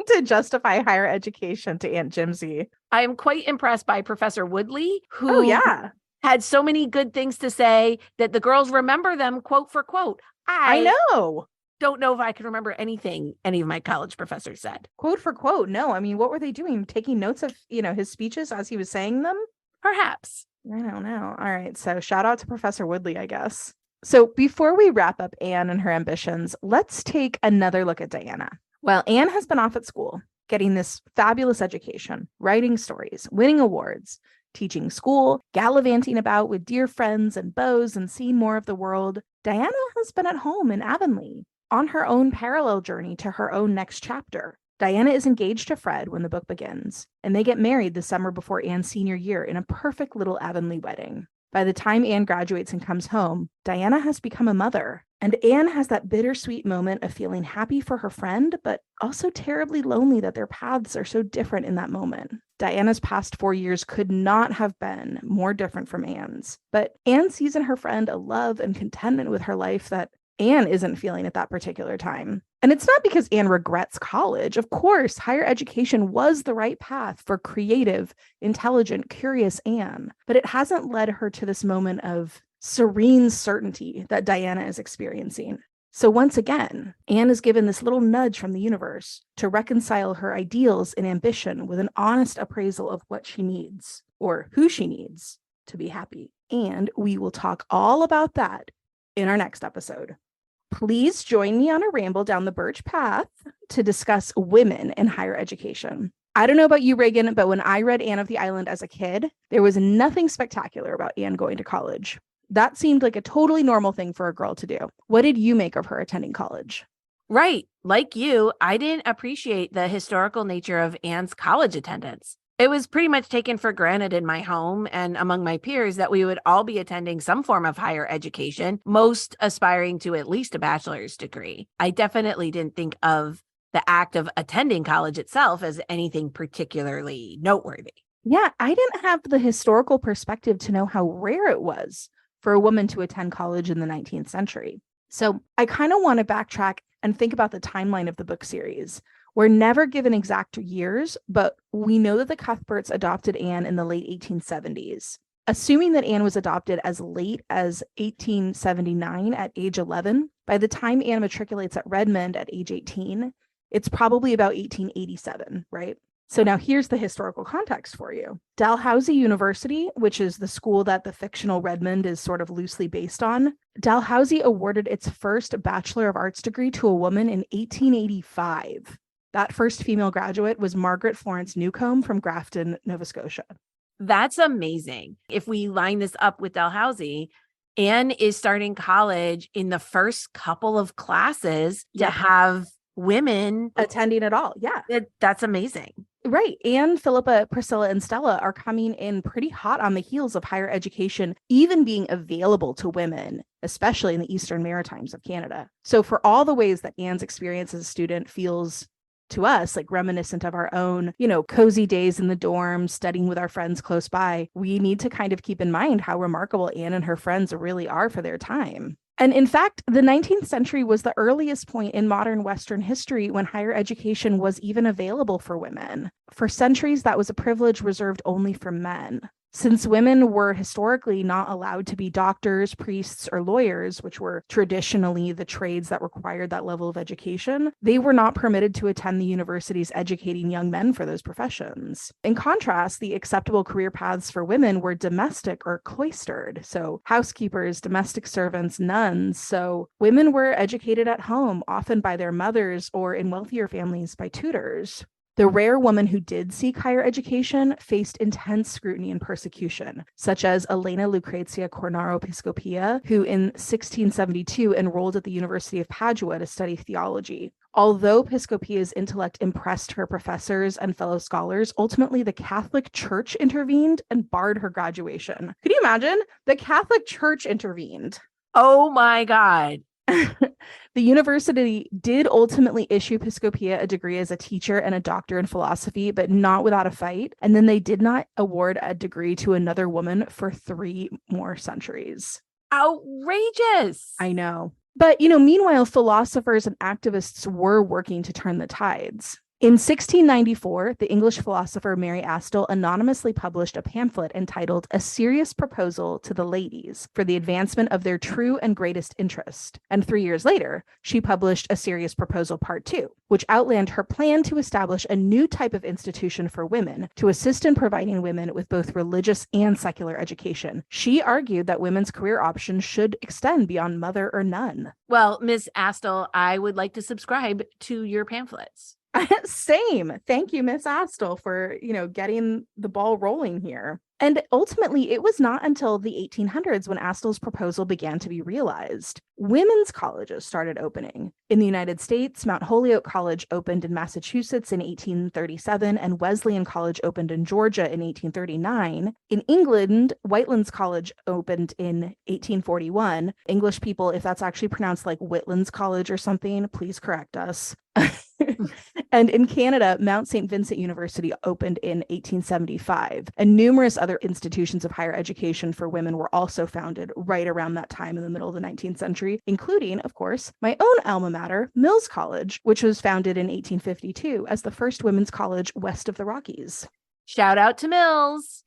to justify higher education to Aunt Jimsy. I am quite impressed by Professor Woodley, Oh, who yeah. had so many good things to say that the girls remember them quote for quote. I know. Don't know if I can remember anything any of my college professors said. Quote for quote. No, I mean, what were they doing? Taking notes of, his speeches as he was saying them? Perhaps. I don't know. All right. So shout out to Professor Woodley, I guess. So before we wrap up Anne and her ambitions, let's take another look at Diana. Well, Anne has been off at school, getting this fabulous education, writing stories, winning awards, teaching school, gallivanting about with dear friends and beaux and seeing more of the world. Diana has been at home in Avonlea on her own parallel journey to her own next chapter. Diana is engaged to Fred when the book begins, and they get married the summer before Anne's senior year in a perfect little Avonlea wedding. By the time Anne graduates and comes home, Diana has become a mother, and Anne has that bittersweet moment of feeling happy for her friend, but also terribly lonely that their paths are so different in that moment. Diana's past 4 years could not have been more different from Anne's, but Anne sees in her friend a love and contentment with her life that Anne isn't feeling at that particular time. And it's not because Anne regrets college. Of course, higher education was the right path for creative, intelligent, curious Anne, but it hasn't led her to this moment of serene certainty that Diana is experiencing. So once again, Anne is given this little nudge from the universe to reconcile her ideals and ambition with an honest appraisal of what she needs or who she needs to be happy. And we will talk all about that in our next episode. Please join me on a ramble down the Birch Path to discuss women in higher education. I don't know about you, Reagan, but when I read Anne of the Island as a kid, there was nothing spectacular about Anne going to college. That seemed like a totally normal thing for a girl to do. What did you make of her attending college? Right. Like you, I didn't appreciate the historical nature of Anne's college attendance. It was pretty much taken for granted in my home and among my peers that we would all be attending some form of higher education, most aspiring to at least a bachelor's degree. I definitely didn't think of the act of attending college itself as anything particularly noteworthy. Yeah, I didn't have the historical perspective to know how rare it was for a woman to attend college in the 19th century. So I kind of want to backtrack and think about the timeline of the book series. We're never given exact years, but we know that the Cuthberts adopted Anne in the late 1870s. Assuming that Anne was adopted as late as 1879 at age 11, by the time Anne matriculates at Redmond at age 18, it's probably about 1887, right? So now here's the historical context for you. Dalhousie University, which is the school that the fictional Redmond is sort of loosely based on, Dalhousie awarded its first Bachelor of Arts degree to a woman in 1885. That first female graduate was Margaret Florence Newcomb from Grafton, Nova Scotia. That's amazing. If we line this up with Dalhousie, Anne is starting college in the first couple of classes to have women attending at all. Yeah. That's amazing. Right. Anne, Philippa, Priscilla, and Stella are coming in pretty hot on the heels of higher education, even being available to women, especially in the Eastern Maritimes of Canada. So for all the ways that Anne's experience as a student feels to us like reminiscent of our own, cozy days in the dorm, studying with our friends close by, we need to kind of keep in mind how remarkable Anne and her friends really are for their time. And in fact, the 19th century was the earliest point in modern Western history when higher education was even available for women. For centuries, that was a privilege reserved only for men. Since women were historically not allowed to be doctors, priests, or lawyers, which were traditionally the trades that required that level of education, they were not permitted to attend the universities educating young men for those professions. In contrast, the acceptable career paths for women were domestic or cloistered, so housekeepers, domestic servants, nuns. So women were educated at home, often by their mothers, or in wealthier families by tutors. The rare woman who did seek higher education faced intense scrutiny and persecution, such as Elena Lucrezia Cornaro Piscopia, who in 1672 enrolled at the University of Padua to study theology. Although Piscopia's intellect impressed her professors and fellow scholars, ultimately the Catholic Church intervened and barred her graduation. Could you imagine? The Catholic Church intervened. Oh my God. The university did ultimately issue Piscopia a degree as a teacher and a doctor in philosophy, but not without a fight. And then they did not award a degree to another woman for 3 more centuries. Outrageous. I know. But, meanwhile, philosophers and activists were working to turn the tides. In 1694, the English philosopher Mary Astell anonymously published a pamphlet entitled A Serious Proposal to the Ladies for the Advancement of Their True and Greatest Interest. And 3 years later, she published A Serious Proposal Part 2, which outlined her plan to establish a new type of institution for women to assist in providing women with both religious and secular education. She argued that women's career options should extend beyond mother or nun. Well, Miss Astell, I would like to subscribe to your pamphlets. Same. Thank you, Miss Astell, for, getting the ball rolling here. And ultimately, it was not until the 1800s when Astell's proposal began to be realized. Women's colleges started opening. In the United States, Mount Holyoke College opened in Massachusetts in 1837, and Wesleyan College opened in Georgia in 1839. In England, Whitelands College opened in 1841. English people, if that's actually pronounced like Whitlands College or something, please correct us. And in Canada, Mount St. Vincent University opened in 1875, and numerous other institutions of higher education for women were also founded right around that time in the middle of the 19th century, including, of course, my own alma mater, Mills College, which was founded in 1852 as the first women's college west of the Rockies. Shout out to Mills.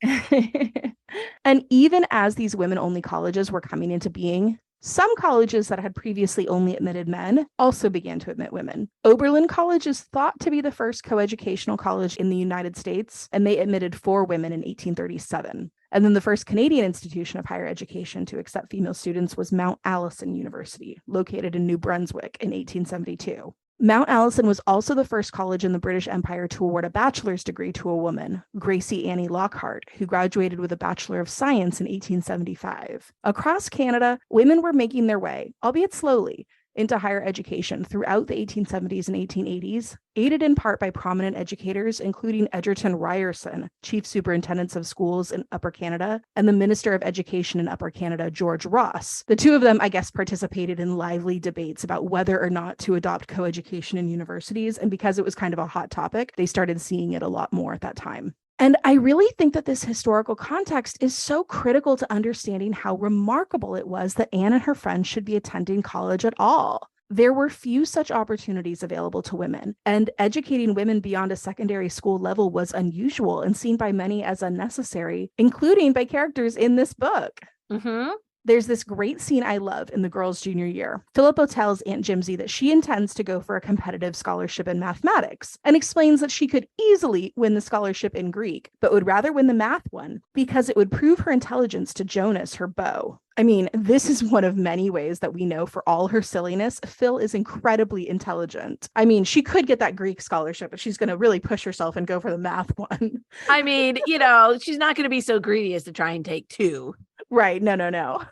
And even as these women-only colleges were coming into being, some colleges that had previously only admitted men also began to admit women. Oberlin College is thought to be the first coeducational college in the United States, and they admitted 4 women in 1837. And then the first Canadian institution of higher education to accept female students was Mount Allison University, located in New Brunswick in 1872. Mount Allison was also the first college in the British Empire to award a bachelor's degree to a woman, Gracie Annie Lockhart, who graduated with a Bachelor of Science in 1875. Across Canada, women were making their way, albeit slowly, into higher education throughout the 1870s and 1880s, aided in part by prominent educators, including Egerton Ryerson, Chief Superintendent of Schools in Upper Canada, and the Minister of Education in Upper Canada, George Ross. The two of them, I guess, participated in lively debates about whether or not to adopt coeducation in universities, and because it was kind of a hot topic, they started seeing it a lot more at that time. And I really think that this historical context is so critical to understanding how remarkable it was that Anne and her friends should be attending college at all. There were few such opportunities available to women, and educating women beyond a secondary school level was unusual and seen by many as unnecessary, including by characters in this book. Mm-hmm. There's this great scene I love in the girls' junior year. Philippa tells Aunt Jimsy that she intends to go for a competitive scholarship in mathematics and explains that she could easily win the scholarship in Greek, but would rather win the math one because it would prove her intelligence to Jonas, her beau. I mean, this is one of many ways that we know for all her silliness, Phil is incredibly intelligent. I mean, she could get that Greek scholarship, but she's going to really push herself and go for the math one. I mean, she's not going to be so greedy as to try and take 2. Right. No.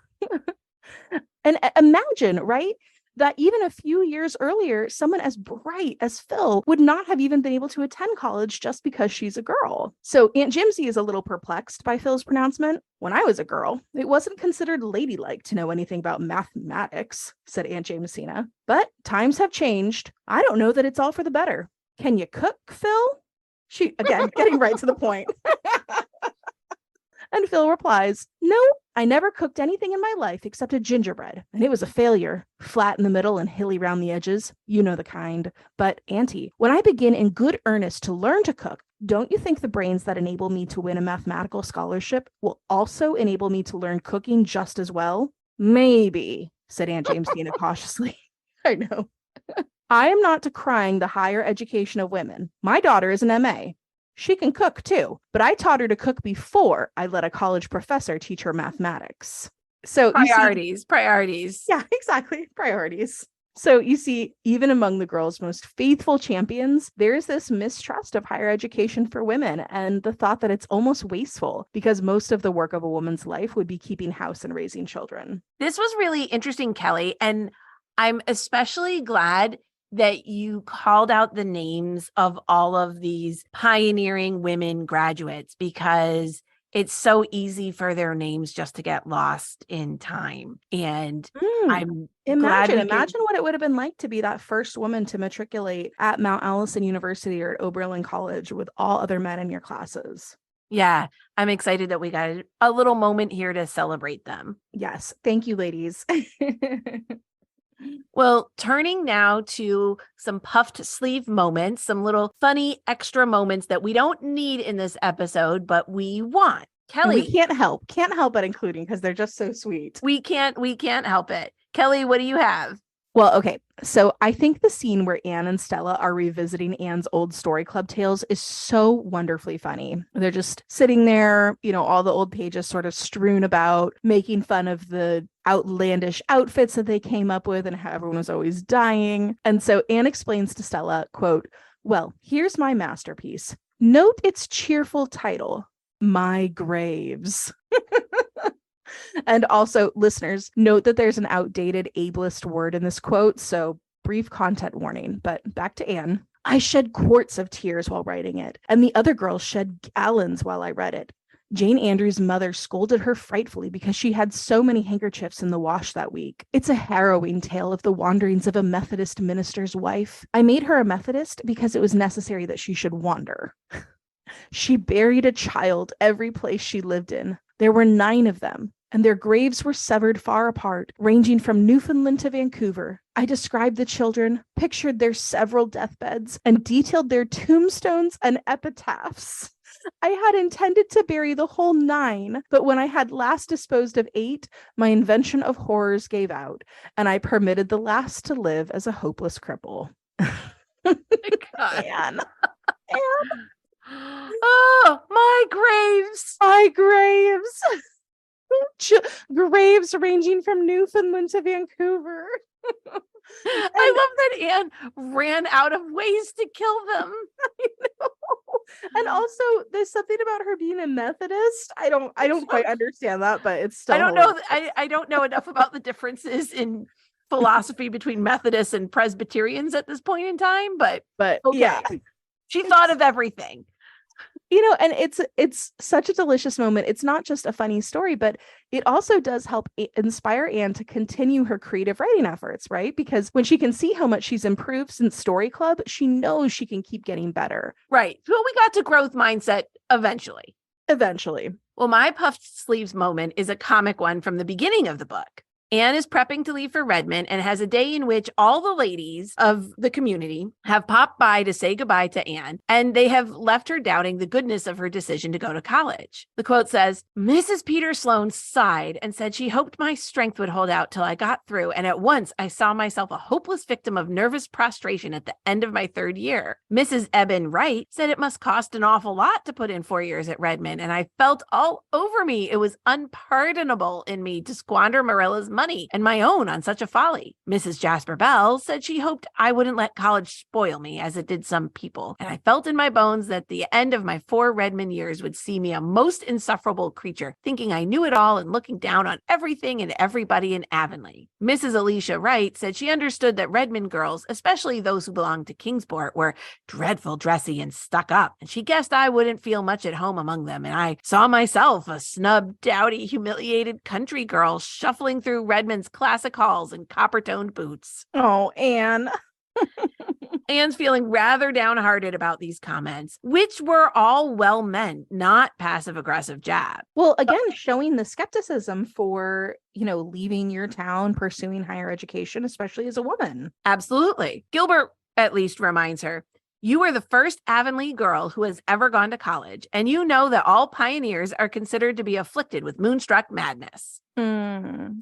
And imagine, right, that even a few years earlier, someone as bright as Phil would not have even been able to attend college just because she's a girl. So Aunt Jimsy is a little perplexed by Phil's pronouncement. When I was a girl, it wasn't considered ladylike to know anything about mathematics, said Aunt Jamesina. But times have changed. I don't know that it's all for the better. Can you cook, Phil? She, again, getting right to the point. And Phil replies, no, I never cooked anything in my life except a gingerbread, and it was a failure. Flat in the middle and hilly round the edges. You know the kind. But, Auntie, when I begin in good earnest to learn to cook, don't you think the brains that enable me to win a mathematical scholarship will also enable me to learn cooking just as well? Maybe, said Aunt Jamesina cautiously. I know. I am not decrying the higher education of women. My daughter is an MA. She can cook too, but I taught her to cook before I let a college professor teach her mathematics. So priorities. Yeah, exactly. Priorities. So you see, even among the girls' most faithful champions, there's this mistrust of higher education for women and the thought that it's almost wasteful because most of the work of a woman's life would be keeping house and raising children. This was really interesting, Kelly. And I'm especially glad that you called out the names of all of these pioneering women graduates because it's so easy for their names just to get lost in time. And I'm glad Imagine what it would have been like to be that first woman to matriculate at Mount Allison University or at Oberlin College with all other men in your classes. Yeah, I'm excited that we got a little moment here to celebrate them. Yes. Thank you, ladies. Well, turning now to some puffed sleeve moments, some little funny extra moments that we don't need in this episode, but we want. Kelly, we can't help but including because they're just so sweet. We can't help it. Kelly, what do you have? Well, okay. So I think the scene where Anne and Stella are revisiting Anne's old story club tales is so wonderfully funny. They're just sitting there, all the old pages sort of strewn about, making fun of the outlandish outfits that they came up with and how everyone was always dying. And so Anne explains to Stella, quote, "Well, here's my masterpiece. Note its cheerful title, My Graves." And also, listeners, note that there's an outdated ableist word in this quote, so brief content warning. But back to Anne. "I shed quarts of tears while writing it, and the other girls shed gallons while I read it. Jane Andrews' mother scolded her frightfully because she had so many handkerchiefs in the wash that week. It's a harrowing tale of the wanderings of a Methodist minister's wife. I made her a Methodist because it was necessary that she should wander. She buried a child every place she lived in. There were 9 of them, and their graves were severed far apart, ranging from Newfoundland to Vancouver. I described the children, pictured their several deathbeds, and detailed their tombstones and epitaphs. I had intended to bury the whole 9, but when I had last disposed of 8, my invention of horrors gave out, and I permitted the last to live as a hopeless cripple." Anne. Oh, my graves. My graves. Graves ranging from Newfoundland to Vancouver. I love that Anne ran out of ways to kill them. I know. And also, there's something about her being a Methodist. I don't quite understand that, but it's still. I don't know. I don't know enough about the differences in philosophy between Methodists and Presbyterians at this point in time, but okay. Yeah, she thought of everything. And it's such a delicious moment. It's not just a funny story, but it also does help inspire Anne to continue her creative writing efforts, right? Because when she can see how much she's improved since Story Club, she knows she can keep getting better. Right. Well, we got to growth mindset eventually. Well, my puffed sleeves moment is a comic one from the beginning of the book. Anne is prepping to leave for Redmond and has a day in which all the ladies of the community have popped by to say goodbye to Anne, and they have left her doubting the goodness of her decision to go to college. The quote says, "Mrs. Peter Sloane sighed and said she hoped my strength would hold out till I got through, and at once I saw myself a hopeless victim of nervous prostration at the end of my 3rd year. Mrs. Eben Wright said it must cost an awful lot to put in 4 years at Redmond, and I felt all over me it was unpardonable in me to squander Marilla's money and my own on such a folly. Mrs. Jasper Bell said she hoped I wouldn't let college spoil me as it did some people, and I felt in my bones that the end of my 4 Redmond years would see me a most insufferable creature, thinking I knew it all and looking down on everything and everybody in Avonlea. Mrs. Alicia Wright said she understood that Redmond girls, especially those who belonged to Kingsport, were dreadful dressy and stuck up, and she guessed I wouldn't feel much at home among them, and I saw myself a snub, dowdy, humiliated country girl shuffling through Redmond's classic halls in copper-toned boots." Oh, Anne. Anne's feeling rather downhearted about these comments, which were all well meant, not passive-aggressive jab. Well, again, showing the skepticism for, leaving your town, pursuing higher education, especially as a woman. Absolutely. Gilbert at least reminds her, "You are the first Avonlea girl who has ever gone to college, and you know that all pioneers are considered to be afflicted with moonstruck madness."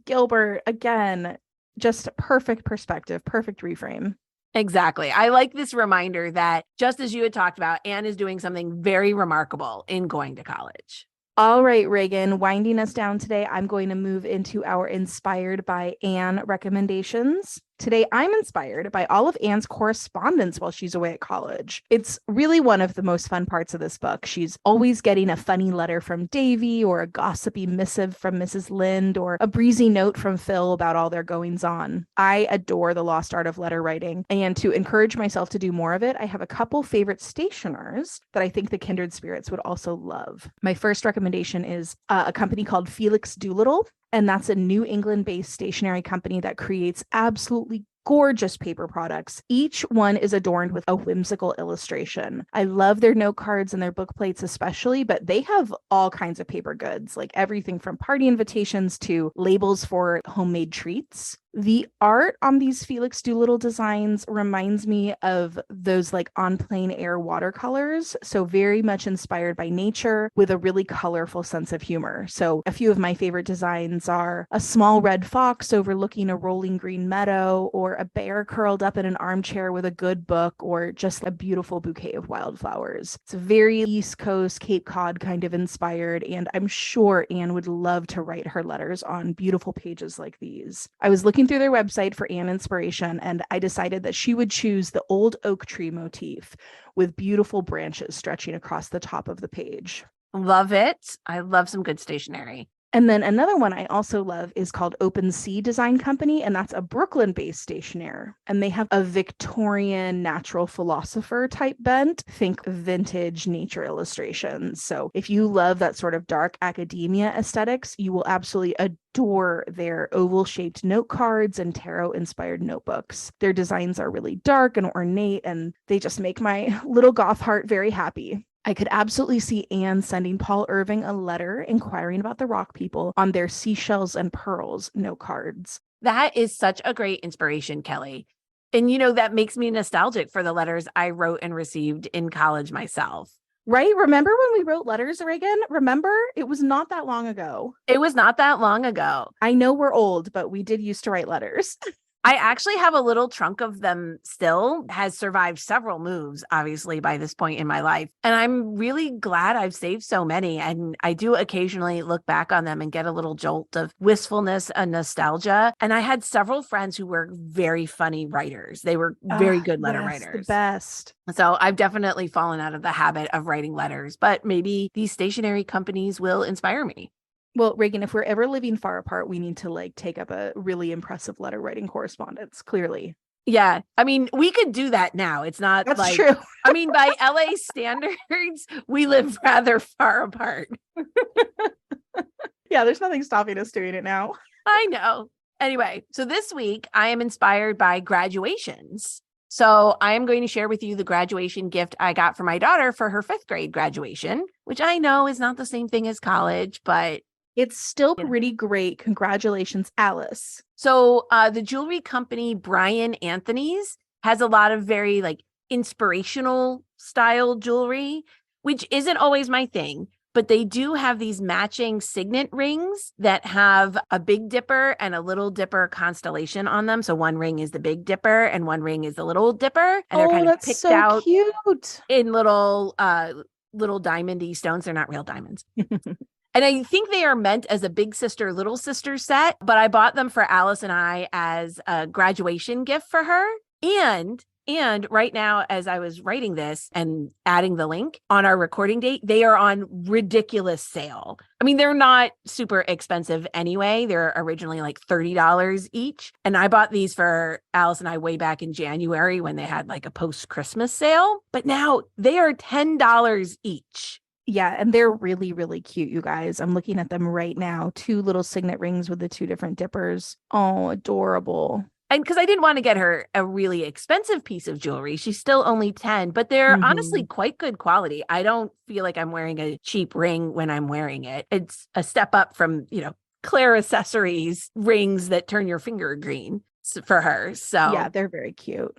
Gilbert, again, just perfect perspective, perfect reframe. Exactly. I like this reminder that, just as you had talked about, Anne is doing something very remarkable in going to college. All right, Reagan, winding us down today, I'm going to move into our Inspired by Anne recommendations. Today, I'm inspired by all of Anne's correspondence while she's away at college. It's really one of the most fun parts of this book. She's always getting a funny letter from Davy, or a gossipy missive from Mrs. Lind, or a breezy note from Phil about all their goings on. I adore the lost art of letter writing, and to encourage myself to do more of it, I have a couple favorite stationers that I think the kindred spirits would also love. My first recommendation is a company called Felix Doolittle. And that's a New England-based stationery company that creates absolutely gorgeous paper products. Each one is adorned with a whimsical illustration. I love their note cards and their book plates especially, but they have all kinds of paper goods, like everything from party invitations to labels for homemade treats. The art on these Felix Doolittle designs reminds me of those like on plein air watercolors. So very much inspired by nature with a really colorful sense of humor. So a few of my favorite designs are a small red fox overlooking a rolling green meadow, or a bear curled up in an armchair with a good book, or just a beautiful bouquet of wildflowers. It's very East Coast, Cape Cod kind of inspired, and I'm sure Anne would love to write her letters on beautiful pages like these. I was looking through their website for Anne inspiration, and I decided that she would choose the old oak tree motif with beautiful branches stretching across the top of the page. Love it. I love some good stationery. And then another one I also love is called Open Sea Design Company, and that's a Brooklyn-based stationer. And they have a Victorian natural philosopher type bent. Think vintage nature illustrations. So if you love that sort of dark academia aesthetics, you will absolutely adore their oval-shaped note cards and tarot-inspired notebooks. Their designs are really dark and ornate, and they just make my little goth heart very happy. I could absolutely see Anne sending Paul Irving a letter inquiring about the rock people on their seashells and pearls note cards. That is such a great inspiration, Kelly. And, that makes me nostalgic for the letters I wrote and received in college myself. Right? Remember when we wrote letters, Reagan? Remember? It was not that long ago. It was not that long ago. I know we're old, but we did used to write letters. I actually have a little trunk of them still, has survived several moves, obviously, by this point in my life. And I'm really glad I've saved so many. And I do occasionally look back on them and get a little jolt of wistfulness and nostalgia. And I had several friends who were very funny writers. They were very good letter writers. The best. So I've definitely fallen out of the habit of writing letters, but maybe these stationery companies will inspire me. Well, Reagan, if we're ever living far apart, we need to take up a really impressive letter writing correspondence, clearly. Yeah. I mean, we could do that now. It's not That's true. I mean, by LA standards, we live rather far apart. Yeah, there's nothing stopping us doing it now. I know. Anyway, so this week I am inspired by graduations. So I am going to share with you the graduation gift I got for my daughter for her 5th grade graduation, which I know is not the same thing as college, but it's still pretty great. Congratulations, Alice. So the jewelry company Brian Anthony's has a lot of very inspirational style jewelry, which isn't always my thing, but they do have these matching signet rings that have a Big Dipper and a Little Dipper constellation on them. So one ring is the Big Dipper and one ring is the Little Dipper. And they're kind of picked out cute in little diamondy stones. They're not real diamonds. And I think they are meant as a big sister, little sister set, but I bought them for Alice and I as a graduation gift for her. And right now, as I was writing this and adding the link on our recording date, they are on ridiculous sale. I mean, they're not super expensive anyway. They're originally $30 each. And I bought these for Alice and I way back in January when they had a post-Christmas sale. But now they are $10 each. Yeah, and they're really, really cute, you guys. I'm looking at them right now. 2 little signet rings with the 2 different dippers. Oh, adorable. And because I didn't want to get her a really expensive piece of jewelry. She's still only 10, but they're honestly quite good quality. I don't feel like I'm wearing a cheap ring when I'm wearing it. It's a step up from, Claire Accessories rings that turn your finger green for her. So yeah, they're very cute.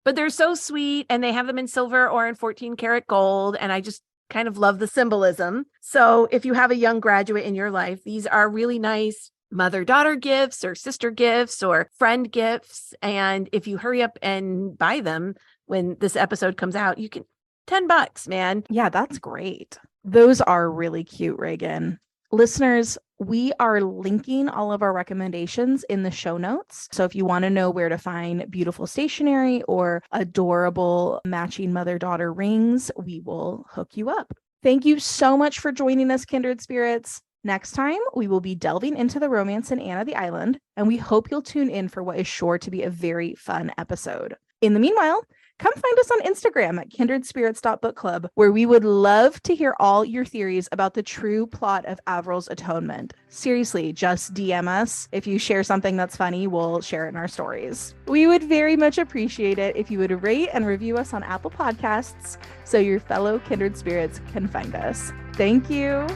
But they're so sweet, and they have them in silver or in 14 karat gold. And I just kind of love the symbolism. So if you have a young graduate in your life, these are really nice mother-daughter gifts or sister gifts or friend gifts. And if you hurry up and buy them when this episode comes out, you can $10, man. Yeah, that's great. Those are really cute, Reagan. Listeners, we are linking all of our recommendations in the show notes. So if you want to know where to find beautiful stationery or adorable matching mother-daughter rings, we will hook you up. Thank you so much for joining us, kindred spirits. Next time, we will be delving into the romance in Anne of the Island, and we hope you'll tune in for what is sure to be a very fun episode. In the meanwhile, come find us on Instagram at kindredspirits.bookclub, where we would love to hear all your theories about the true plot of Avril's atonement. Seriously, just DM us. If you share something that's funny, we'll share it in our stories. We would very much appreciate it if you would rate and review us on Apple Podcasts so your fellow kindred spirits can find us. Thank you.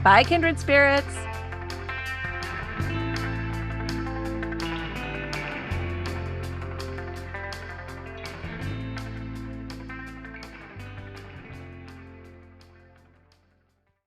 Bye, kindred spirits.